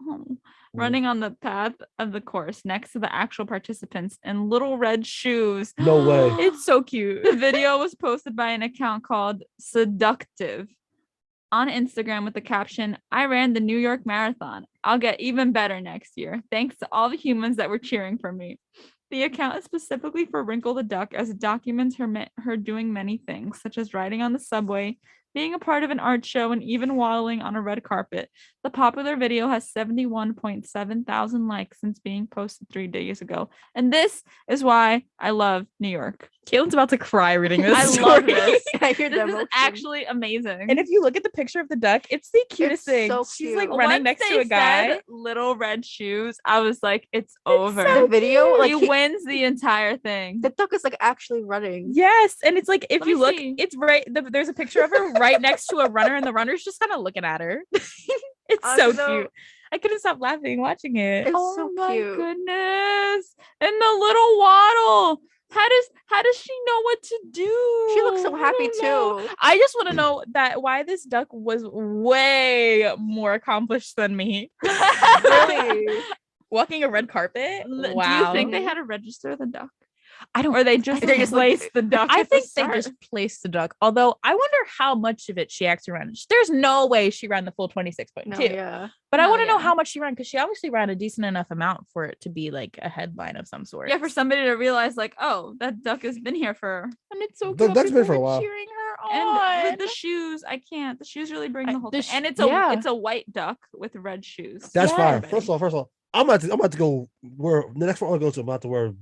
running on the path of the course next to the actual participants in little red shoes. No way. It's so cute. The video was posted by an account called Seductive on Instagram with the caption, "I ran the New York Marathon. I'll get even better next year. Thanks to all the humans that were cheering for me." The account is specifically for Wrinkle the Duck as it documents her doing many things, such as riding on the subway, being a part of an art show, and even waddling on a red carpet. The popular video has 71.7 thousand likes since being posted 3 days ago. And this is why I love New York. Caitlin's about to cry reading this I story. love this. I hear This the is emotion. actually amazing. And if you look at the picture of the duck, it's the cutest It's thing. so She's like cute. running Once next to they a guy. said little red shoes, I was like, it's over. the video, like he wins the entire thing. the duck is like actually running. Yes, and it's like if Let you me look, see. it's right. There's a picture of her right next to a runner, and the runner's just kind of looking at her. It's so Also- cute. I couldn't stop laughing watching it. It's Oh so my cute. goodness. And the little waddle. How does she know what to do? She looks so I happy don't know. too. I just want to know that why this duck was way more accomplished than me. Really? Walking a red carpet. Do Wow. you think they had to register the duck? I don't. Or they just they just placed the duck? I at the think they start? just placed the duck. Although I wonder how much of it she actually ran. There's no way she ran the full 26.2. No, yeah. But I No, want to know yeah. how much she ran because she obviously ran a decent enough amount for it to be like a headline of some sort. Yeah, for somebody to realize, like, oh, that duck has been here for. And it's so The cute. duck's been people for a were while. cheering her And on. with the shoes, I can't. The shoes really bring I- the whole the thing. sh- And yeah. it's a white duck with red shoes. That's fire. Yes. First of all, I'm about to go where the next one I want to go to. I'm about to wear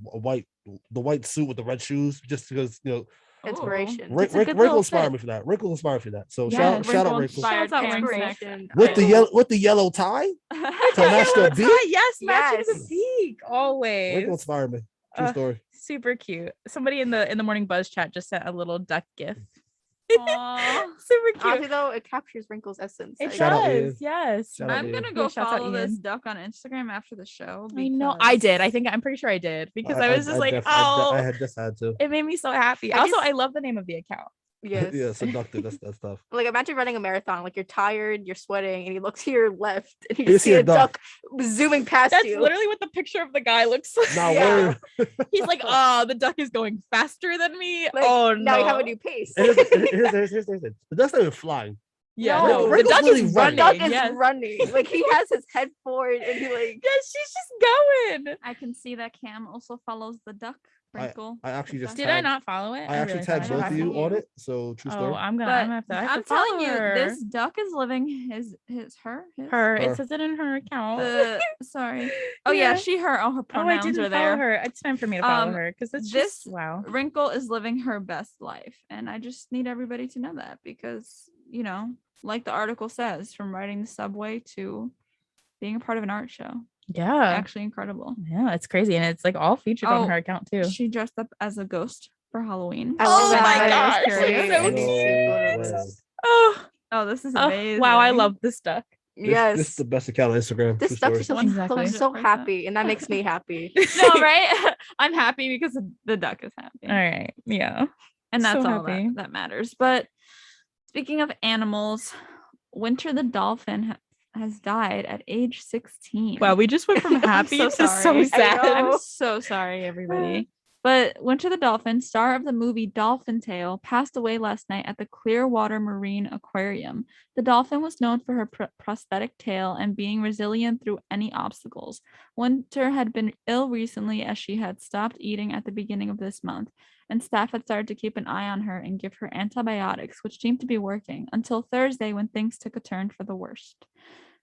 the white suit with the red shoes, just because Ooh. Inspiration. It's a good Wrinkle little inspired fit. me for that. Wrinkle inspired me for that. So Yeah, shout out Wrinkle inspired Shouts out parents Wrinkle. next. Inspiration. with the yellow tie to match the beat. Yes, matching the Yes. beak always. Wrinkle inspired me. True story. Super cute. Somebody in the morning buzz chat just sent a little duck gif. Aw. Super cute. Honestly, though, it captures Wrinkle's essence. It Like, Shout out Ian. does. Yes. Shout out I'm Ian. gonna go Yeah, shouts out follow this Ian. duck on Instagram after the show. I know. I did. because- I'm pretty sure I did because I was just like, I oh, had just had to. it made me so happy. I Also, just- I love the name of the account. yes. Yeah, seductive. That's tough. Like imagine running a marathon, like you're tired, you're sweating, and you look to your left and you You just see see a a duck. duck zooming past That's you. literally what the picture of the guy looks like. Now Yeah. word. He's like, oh, the duck is going faster than me. Like, oh now you have no. a new pace. Here's the duck's not even flying. Yeah, No, no, the Wrinkle's duck really is running. running. Duck is Yes. running. Like he has his head forward and he like Yes, she's just going. I can see that Cam also follows the duck. Wrinkle. I actually just Did I tagged- not follow it? I actually really tagged thought I both of you followed on it. So true Oh, story. I'm But gonna have to. I have I'm to follow telling you, her. this duck is living his her. Her. It says it in her account. Sorry. Oh yeah, she, her. Oh, her Oh, I pronouns didn't are follow there. her. It's time for me to follow her because it's this just wow. Wrinkle is living her best life, and I just need everybody to know that because like the article says, from riding the subway to being a part of an art show, Yeah, actually incredible. yeah, it's crazy, and it's like all featured on her account too. She dressed up as a ghost for Halloween. I love Oh that. my I was gosh, curious. so I need to go to No this. Oh, Oh, this is oh, amazing. wow! I love this duck. Yes. This is the best account on Instagram. This true stuff story. is so, Exactly. so 100%. happy, and that makes me happy. No, right? I'm happy because the duck is happy. All right, yeah. And that's So all happy. that matters. But speaking of animals, Winter the dolphin has died at age 16. Wow, we just went from I'm happy so to so sorry. sad. I'm so sorry, everybody. But Winter the dolphin, star of the movie Dolphin Tale, passed away last night at the Clearwater Marine Aquarium. The dolphin was known for her prosthetic tail and being resilient through any obstacles. Winter had been ill recently as she had stopped eating at the beginning of this month, and staff had started to keep an eye on her and give her antibiotics, which seemed to be working, until Thursday when things took a turn for the worst.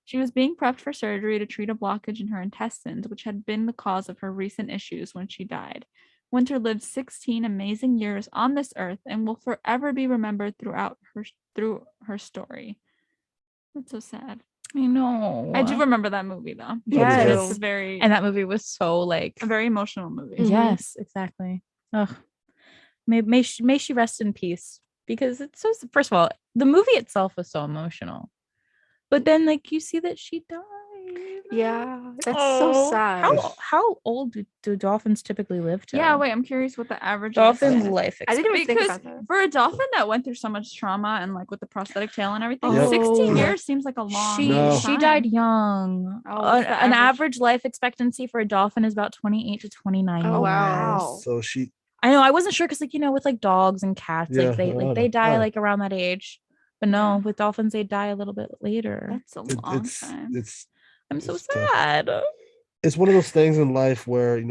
She was being prepped for surgery to treat a blockage in her intestines, which had been the cause of her recent issues when she died. Winter lived 16 amazing years on this earth and will forever be remembered through her story. That's so sad. I know. I do remember that movie though. Yes. It's a And that movie was so like very emotional movie. Mhm. yes, exactly. Ugh. May she rest in peace because it's so. First of all, the movie itself was so emotional, but then like you see that she died. Yeah, that's Oh, so sad. How old do dolphins typically live to? Yeah, wait, I'm curious what the average Dolphins' is. life I didn't even think Because about that. for a dolphin that went through so much trauma and like with the prosthetic tail and everything, Yep. 16 years seems like a long No. She time. died young. Oh, what's the An average? average life expectancy for a dolphin is about 28 to 29 Oh, years. wow. So she I know. I wasn't sure because, like, with like dogs and cats, Yeah, like they I they know. die Oh. like around that age. But no, Yeah. with dolphins they die a little bit later. That's a it- long it's time. it's I'm so it's tough. sad. it's one of those things in life where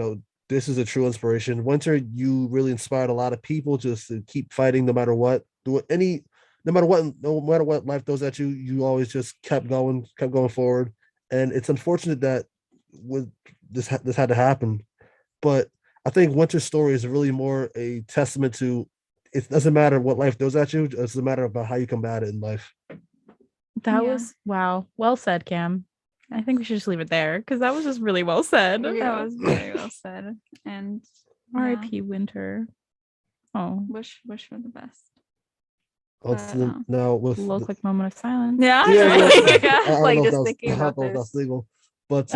this is a true inspiration. Winter, you really inspired a lot of people just to keep fighting no matter what. No matter what life throws at you, you always just kept going forward. And it's unfortunate that with this had to happen. But I think Winter's story is really more a testament to it doesn't matter what life throws at you, it's a matter about how you combat it in life. That Yeah. was wow. Well said, Cam. I think we should just leave it there because that was just really well said. That was very well said. And R.I.P. Winter. Oh, wish for the best. Let's But, um, now with a little quick moment of silence. Yeah. Yeah, I I got- don't Like, know if just that was- thinking I don't about know if that's this. legal, but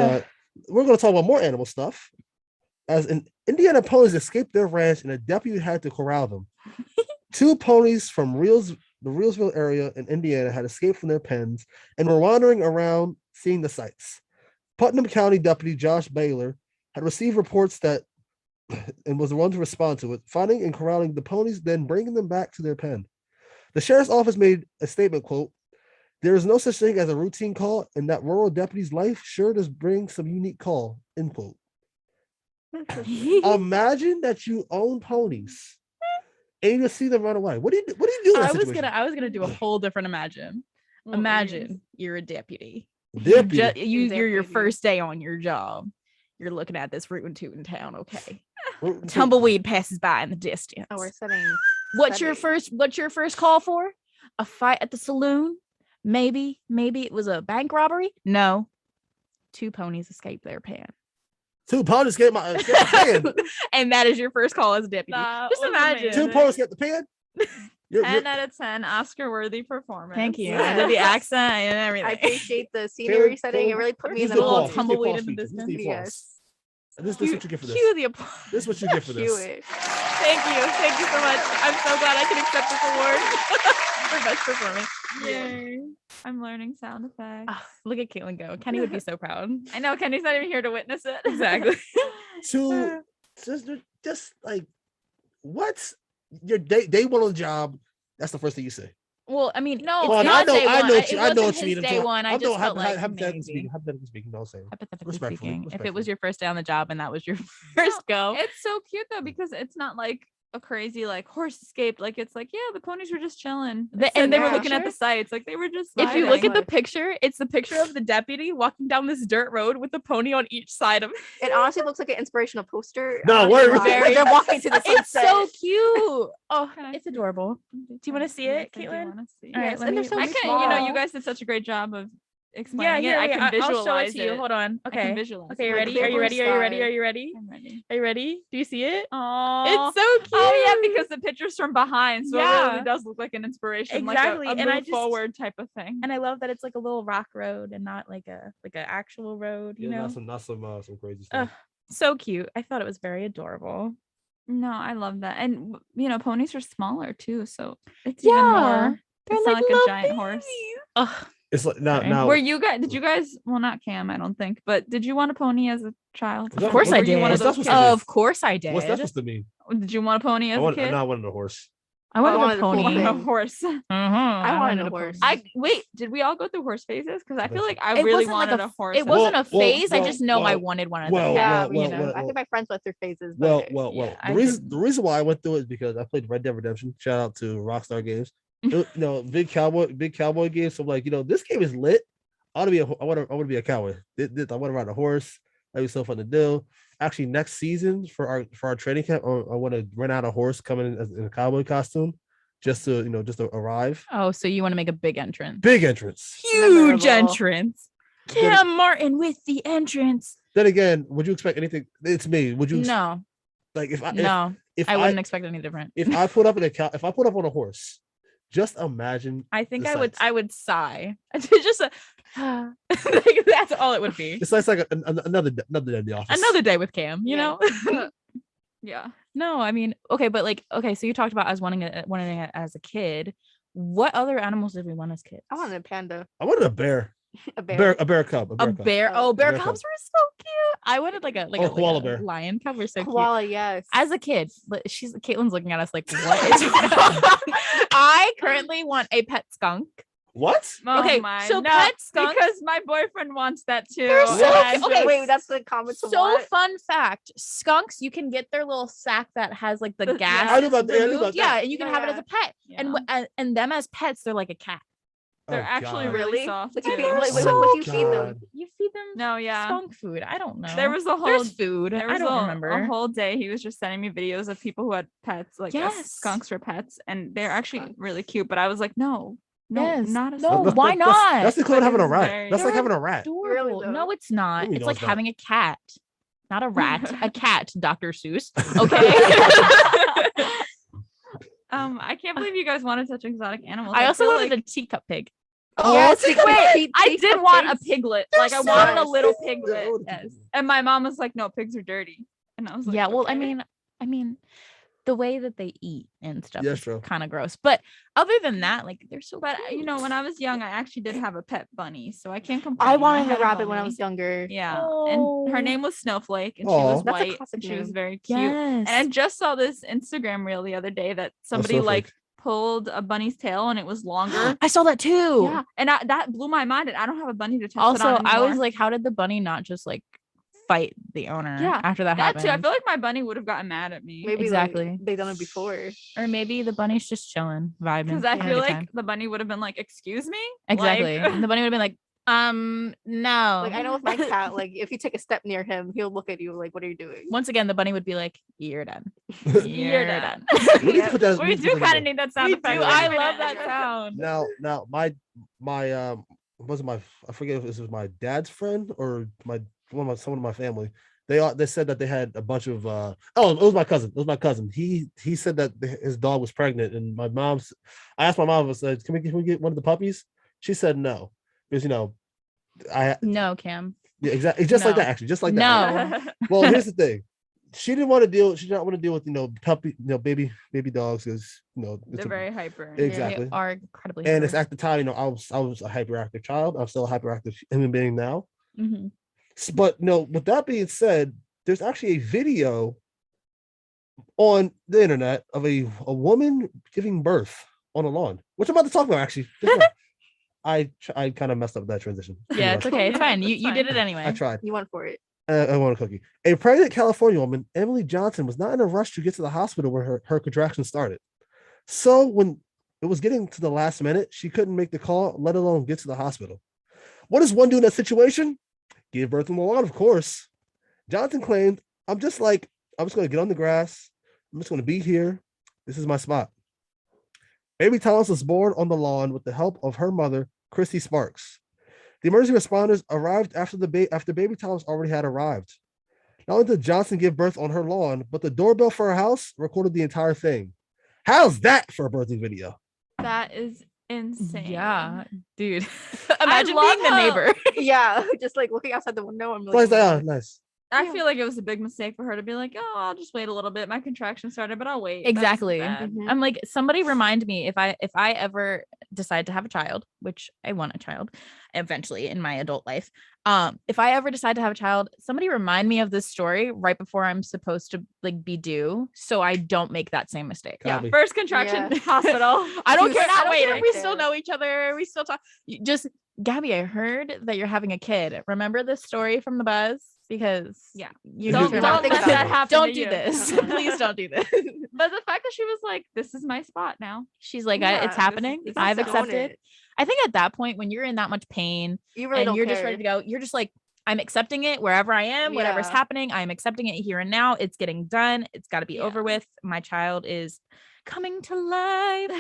we're going to talk about more animal stuff. As an Indiana ponies escaped their ranch and a deputy had to corral them. Two ponies from the Reelsville area in Indiana had escaped from their pens and were wandering around seeing the sights. Putnam County Deputy Josh Baylor had received reports that and was the one to respond to it, finding and corralling the ponies, then bringing them back to their pen. The sheriff's office made a statement, quote, "There is no such thing as a routine call, and that rural deputy's life sure does bring some unique call," end quote. Imagine that you own ponies and you just see them run away. What do you do? In that situation? I was gonna do a whole different imagine. Imagine you're a deputy. Deputy. You're your Deputy. first day on your job. You're looking at this rootin' tootin' town. Okay. Tumbleweed. Tumbleweed passes by in the distance. Oh, we're setting. What's your setting. first call for? A fight at the saloon? Maybe it was a bank robbery? No. Two ponies escaped their pen. Two ponies get my pen. And that is your first call as a deputy. That Just was imagine. amazing. Two ponies get the pen. You're- 10 out of 10 Oscar-worthy performance. Thank you. Yes. I did the accent and everything. I appreciate the scenery setting. It really put me in use the the little applause. mood. tumbleweed Use the in the applause feature. Use distance. the applause. Yes. This is what you get for this. Cue the applause. This is what you get for Cue this. it. Thank you so much. I'm so glad I can accept this award for best performance. Yay. I'm learning sound effects. Ah, look at Caitlin go. Kenny would be so proud. I know Kenny's not even here to witness it. Exactly. To just like what's your day one on the job? That's the first thing you say. Well, I mean, No, it's Well, not day one. I know what It you mean. wasn't his I'm day talking- one. I I'm just talking felt like hypothetically maybe. speaking, no saying. Hypothetically Respectfully, speaking, if it respectfully. was your first day on the job and that was your first go, It's so cute though because it's not like a crazy like horse escaped. Like it's like the ponies were just chilling. And They were yeah. looking at the sights. Like they were just. if you look vibing. at the picture, it's the picture of the deputy walking down this dirt road with the pony on each side of it. It honestly looks like an inspirational poster. No, I'm not gonna word. lie. Very- They're walking to the It's sunset. so cute. Oh, Can I it's see it? adorable. Do you wanna see it, Caitlin? Want to see? All right, Yes, let and me. they're so let I me can. small. You know, you guys did such a great job of Yeah, explaining here. it. I can I'll visualize show it to you. it. Hold on. I can Okay. visualize. Okay, it. you Like ready? the Are you blue ready? Are you ready? sky. Are you ready? I'm ready. Are you ready? Do you see it? Oh, It's so cute. Oh yeah, because the picture's from behind, so it Yeah. really does look like an inspiration, Exactly, like a and I move just- forward type of thing. And I love that it's like a little rock road and not like a actual road. You know, not some crazy stuff. so cute. I thought it was very adorable. No, I love that, and ponies are smaller too, so it's even more. They're It's not like a giant horse. Ugh. It's like Okay. now. Were you guys? Did you guys? Well, not Cam, I don't think. But did you want a pony as a child? Of course I Were you did. one of What's those that supposed to kids? be? Of course I did. What's that supposed to mean? Did you want a pony as a kid? I wanted a horse. I wanted wanted a the cool pony. I thing. wanted a horse. I wanted a horse. I wait. Did we all go through horse phases? Because I feel like I It really wasn't like wanted a a horse. It wasn't a Well, phase. I just know I well, wanted one as well, a Yeah, cat. well, you know? well, I think my friends went through phases. Well. Yeah, I The reason why I went through it is because I played Red Dead Redemption. Shout out to Rockstar Games. Big cowboy game. So I'm like, this game is lit. I want to be a cowboy. I want to ride a horse. That'd be so fun to do. Actually, next season for our training camp, I want to rent out a horse coming in a cowboy costume, just to arrive. Oh, so you want to make a big entrance? Big entrance. Huge Memorable. entrance. Then- Cam Martin with the entrance. Then again, would you expect anything? It's me. Would you No, like if I no, if I wouldn't expect any different. if I put up on a horse, just imagine. I think the I would. sights. I would sigh. Just like, that's all it would be. It's like another day in the office. Another day with Cam. You Yeah. know. yeah. No, I mean, okay, but like, okay, so you talked about us wanting it as a kid. What other animals did we want as kids? I wanted a panda, I wanted a bear. a bear. A bear cub. A bear. Oh, bear Bear cubs cub. were so cute. I wanted like a Or a koala bear. lion cub. Were so cute. Koala, yes. As a kid, Caitlin's looking at us like, what is wrong? I currently want a pet skunk. What? Okay, my, so no, pet skunks- because my boyfriend wants that too. They're so and cute. Okay, Wait, that's the comment. to So what? fun fact: skunks, you can get their little sack that has like the The- gas. yeah, I knew about that, I knew removed. about Yeah, that. and you can Yeah, have it yeah. as a pet. Yeah. And them as pets, they're like a cat. They're Oh, actually God. really Really? soft. Like, you too. feed- like, They're what do you so feed them? God. You feed them No, yeah. skunk food. I don't know. There was a whole There's food. There I was don't a remember. whole day he was just sending me videos of people who had pets, like Yes. skunks or pets, and they're actually Skunks. really cute. But I was like, no, Yes. not a No, skunk. why not? That's the equivalent of having a But it's rat. very- That's like They're having a rat. Adorable. Really, No, though? it's not. Who It's knows like that? having a cat, not a rat. A cat, Dr. Seuss. Okay. I can't believe you guys wanted such exotic animals. I also feel wanted like, a teacup pig. Oh, Yes, take- wait, I did want a pigs. piglet. They're Like I so wanted a nice. little Yeah, I piglet. wanted a Yes. piglet. And my mom was like, no, pigs are dirty. And I was like, Yeah, well, I "Okay." mean, the way that they eat and stuff Yeah, is true. kind of gross. But other than that, like they're so. But cute. when I was young, I actually did have a pet bunny, so I can't complain. I wanted had a rabbit when I bunny. was younger. Yeah, Oh. and her name was Snowflake, and she Aw. was That's a white, classic and she was name. very cute. yes, And I just saw this Instagram reel the other day that somebody Snowflake. like pulled a bunny's tail and it was longer. I saw that too. Yeah, and that blew my mind. And I don't have a bunny to test it Also, on I was anymore. like, how did the bunny not just like fight the owner? Yeah, after that that happened. too. I feel like my bunny would have gotten mad at me Maybe Exactly. they done it before. Or maybe the bunny's just chilling, vibing. because I having a feel good like time. the bunny would have been like, "Excuse me." Exactly. Like, And the bunny would have been like, no. Like I know with my cat, like if you take a step near him, he'll look at you like, "What are you doing?" Once again, the bunny would be like, "You're done. You're done. We need to put that- We need to do put that kind of in. need that sound We effect. do. every I minute. love that sound. Now my wasn't my I forget if this was my dad's friend or someone of my family. They said that they had a bunch of it was my cousin. It was my cousin. He said that his dog was pregnant, and I asked my mom, I said, can we get one of the puppies? She said no. Because No, Cam. yeah, exactly just like No. that, actually. Just like that. No. Well, here's the thing. She did not want to deal with puppy, baby dogs, because They're very hyper. Exactly. They are incredibly. and it's hyper. at the time, I was a hyperactive child. I'm still a hyperactive human being now. Mhm. But with that being said, there's actually a video on the internet of a woman giving birth on the lawn, which I'm about to talk about actually. Guess what? I kind of messed up that transition. Yeah, it's okay. It's fine. You It's did fine. it anyway. I tried. You went for it. I want a cookie. A pregnant California woman, Emily Johnson, was not in a rush to get to the hospital where her contractions started. So when it was getting to the last minute, she couldn't make the call, let alone get to the hospital. What does one do in that situation? Give birth on the lawn, of course. Johnson claimed, I'm just going to get on the grass. I'm just going to be here. This is my spot. Baby Thomas was born on the lawn with the help of her mother, Christy Sparks. The emergency responders arrived after baby Thomas already had arrived. Not only did Johnson give birth on her lawn, but the doorbell for her house recorded the entire thing. How's that for a birthing video? That is insane. Yeah, dude. Imagine love being the how- neighbor. Yeah, just like looking outside the window and Like, oh, nice. I Yeah. feel like it was a big mistake for her to be like, oh, I'll just wait a little bit. My contraction started, but I'll wait. That was Exactly. bad. Mhm. I'm like, somebody remind me if I ever decide to have a child, which I want a child eventually in my adult life. If I ever decide to have a child, somebody remind me of this story right before I'm supposed to like be due, so I don't make that same mistake. Yeah, Copy. first contraction, Yeah. hospital. I don't Do care. not I don't care. wait We right still there. know each other. We still talk. Just Gabby, I heard that you're having a kid. Remember this story from the buzz? Because Yeah. you Don't- need to don't think let about that it. happen Don't to do you. this. Uh-huh. Please don't do this. But the fact that she was like, this is my spot now. She's like, Yeah, it's this is- happening. this is I've so- accepted. I think at that point, when you're in that much pain You really and don't you're care. just ready to go, you're just like, I'm accepting it wherever I am, whatever's Yeah. happening. I'm accepting it here and now. It's getting done. It's got to be over Yeah. with. My child is coming to life.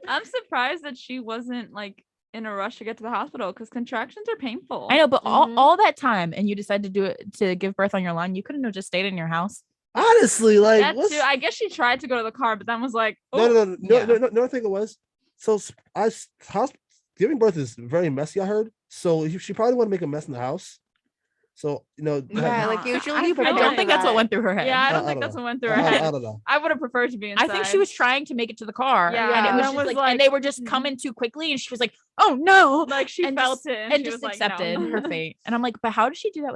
I'm surprised that she wasn't like in a rush to get to the hospital because contractions are painful. I know, but Mhm. all that time, and you decided to do it to give birth on your lawn. You couldn't have just stayed in your house. Honestly, like, That what's... too. I guess she tried to go to the car, but then was like, No, oh, no. I think it was. So giving birth is very messy, I heard. So she probably want to make a mess in the house. So, Yeah, like I- usually I you don't I prepare don't for think that's what that. went through her head. yeah, I don't I think don't that's know. what went through her I head. don't know. I would have preferred to be inside. I think she was trying to make it to the car. Yeah, and it and was then just was like, and they were just mhm. coming too quickly, and she was like, "Oh no!" like she and felt just- it and she just was like, accepted no. her fate. And I'm like, but how did she do that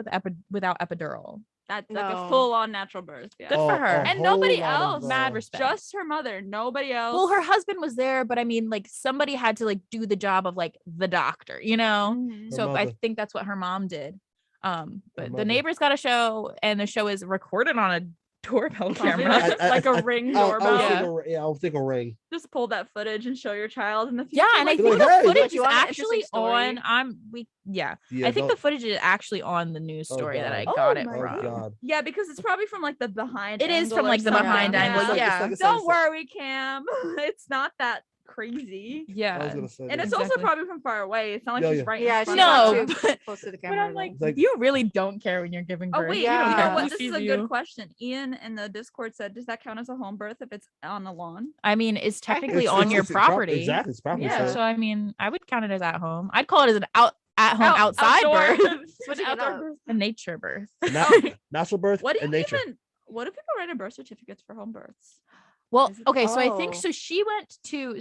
without epidural? That's like No. a full on natural birth. Yeah. Good for her. A And nobody whole lot of, else. Mad respect. Just her mother. Nobody else. Well, her husband was there, but I mean, like somebody had to like do the job of like the doctor, you know. Mhm. Her So I mother. think that's what her mom did. But the mother. neighbors got a show, and the show is recorded on a doorbell Probably camera. like a ring doorbell. I would think a ring. Just pull that footage and show your child in the future. Yeah, and I Be think like, the "Hey, footage look, is you want an actually interesting story?" on. Yeah, I think the don't- footage is actually on the news Oh, story that I God. got Oh it my Oh from. God. Yeah, because it's probably from like the behind. It is angle from or like the something. behind Yeah. angle. It's like- it's Yeah, like- it's Don't like- worry, Cam. It's not that crazy. I was yeah. gonna say And that. it's also Exactly. probably from far away. It's not like Yeah, she's yeah. right. Yeah, in she's front No, of not us. too but- close to the But camera. I'm like, Like- you really don't care when you're giving Oh birth. wait, You don't Yeah. you care know who what? This is sees a you. good question. Ian in the Discord said, "Does that count as a home birth if it's on the lawn?" I mean, it's I think technically It's- on it's- your it's prop- property. Exactly, it's property. Yeah. so- So I mean, I would count it as at home. I'd call it as an at home Out- outside outdoor. birth, Switching it Outdoor up. birth. a nature birth. Natural birth What do and you nature. even? What do people write in birth certificates for home births? Well, Is it- okay, so I think Oh. so. She went to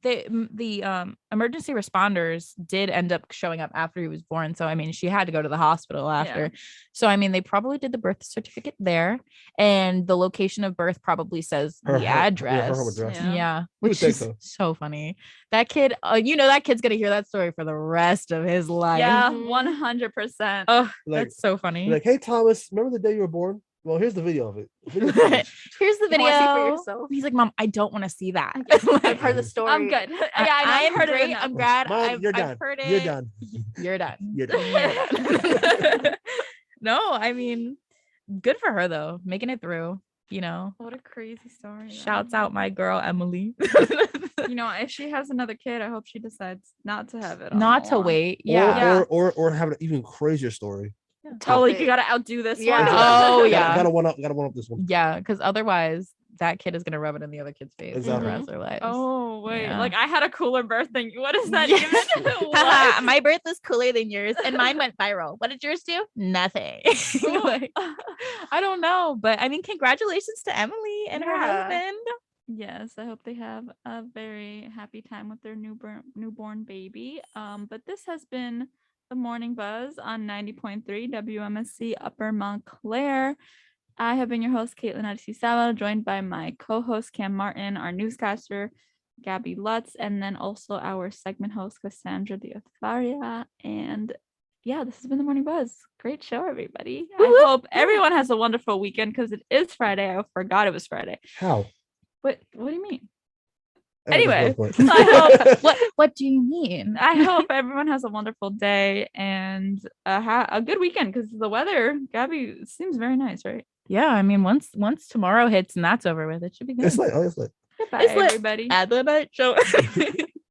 the emergency responders did end up showing up after he was born. So I mean, she had to go to the hospital after. So I mean, they probably did the birth certificate there, and the location of birth probably says Her- the her- yeah, her address. home address. Yeah. Yeah, We would which think is so. so funny. That kid, that kid's gonna hear that story for the rest of his life. Yeah, Mhm. 100%. Oh, Like, that's so funny. like, hey Thomas, remember the day you were born? Well, here's the video of it. Video footage. Here's the You wanna see for video. yourself? He's like, Mom, I don't want to see that. I've heard the story. I'm good. Yeah, I I've am heard great. it I'm enough. glad. Mom, I've, you're I've done. heard it. You're done. You're done. You're done. You're done. No, I mean, good for her though, making it through. You know, What a crazy story. though. shouts out my girl Emily. You know, if she has another kid, I hope she decides not to have it. on Not the to lawn. wait. Or, Yeah. Yeah. or have an even crazier story. Oh, like it. you gotta outdo this Yeah. one. Oh, yeah. Gotta one up this one. Yeah, because otherwise that kid is gonna rub it in the other kid's face for Exactly. the rest of their lives. Oh wait, Yeah. like I had a cooler birth than you. What is that Yeah. even? Haha, What? my birth was cooler than yours, and mine went viral. What did yours do? Nothing. Like, I don't know, but I mean, congratulations to Emily and her Yeah. husband. Yes, I hope they have a very happy time with their newborn baby. But this has been the Morning Buzz on 90.3 WMSC Upper Montclair. I have been your host, Caitlin Aristizabal, joined by my co-host Cam Martin, our newscaster, Gabby Lutz, and then also our segment host, Cassandra Diotharia. And yeah, this has been the Morning Buzz. Great show, everybody. I hope everyone has a wonderful weekend because it is Friday. I forgot it was Friday. How? What do you mean? That's Anyway, my point. I hope What do you mean? I hope everyone has a wonderful day and a good weekend because the weather, Gabby, seems very nice, right? Yeah, I mean, once tomorrow hits and that's over with, it should be good. It's like, oh, it's like. Goodbye, It's lit. everybody. At the night show.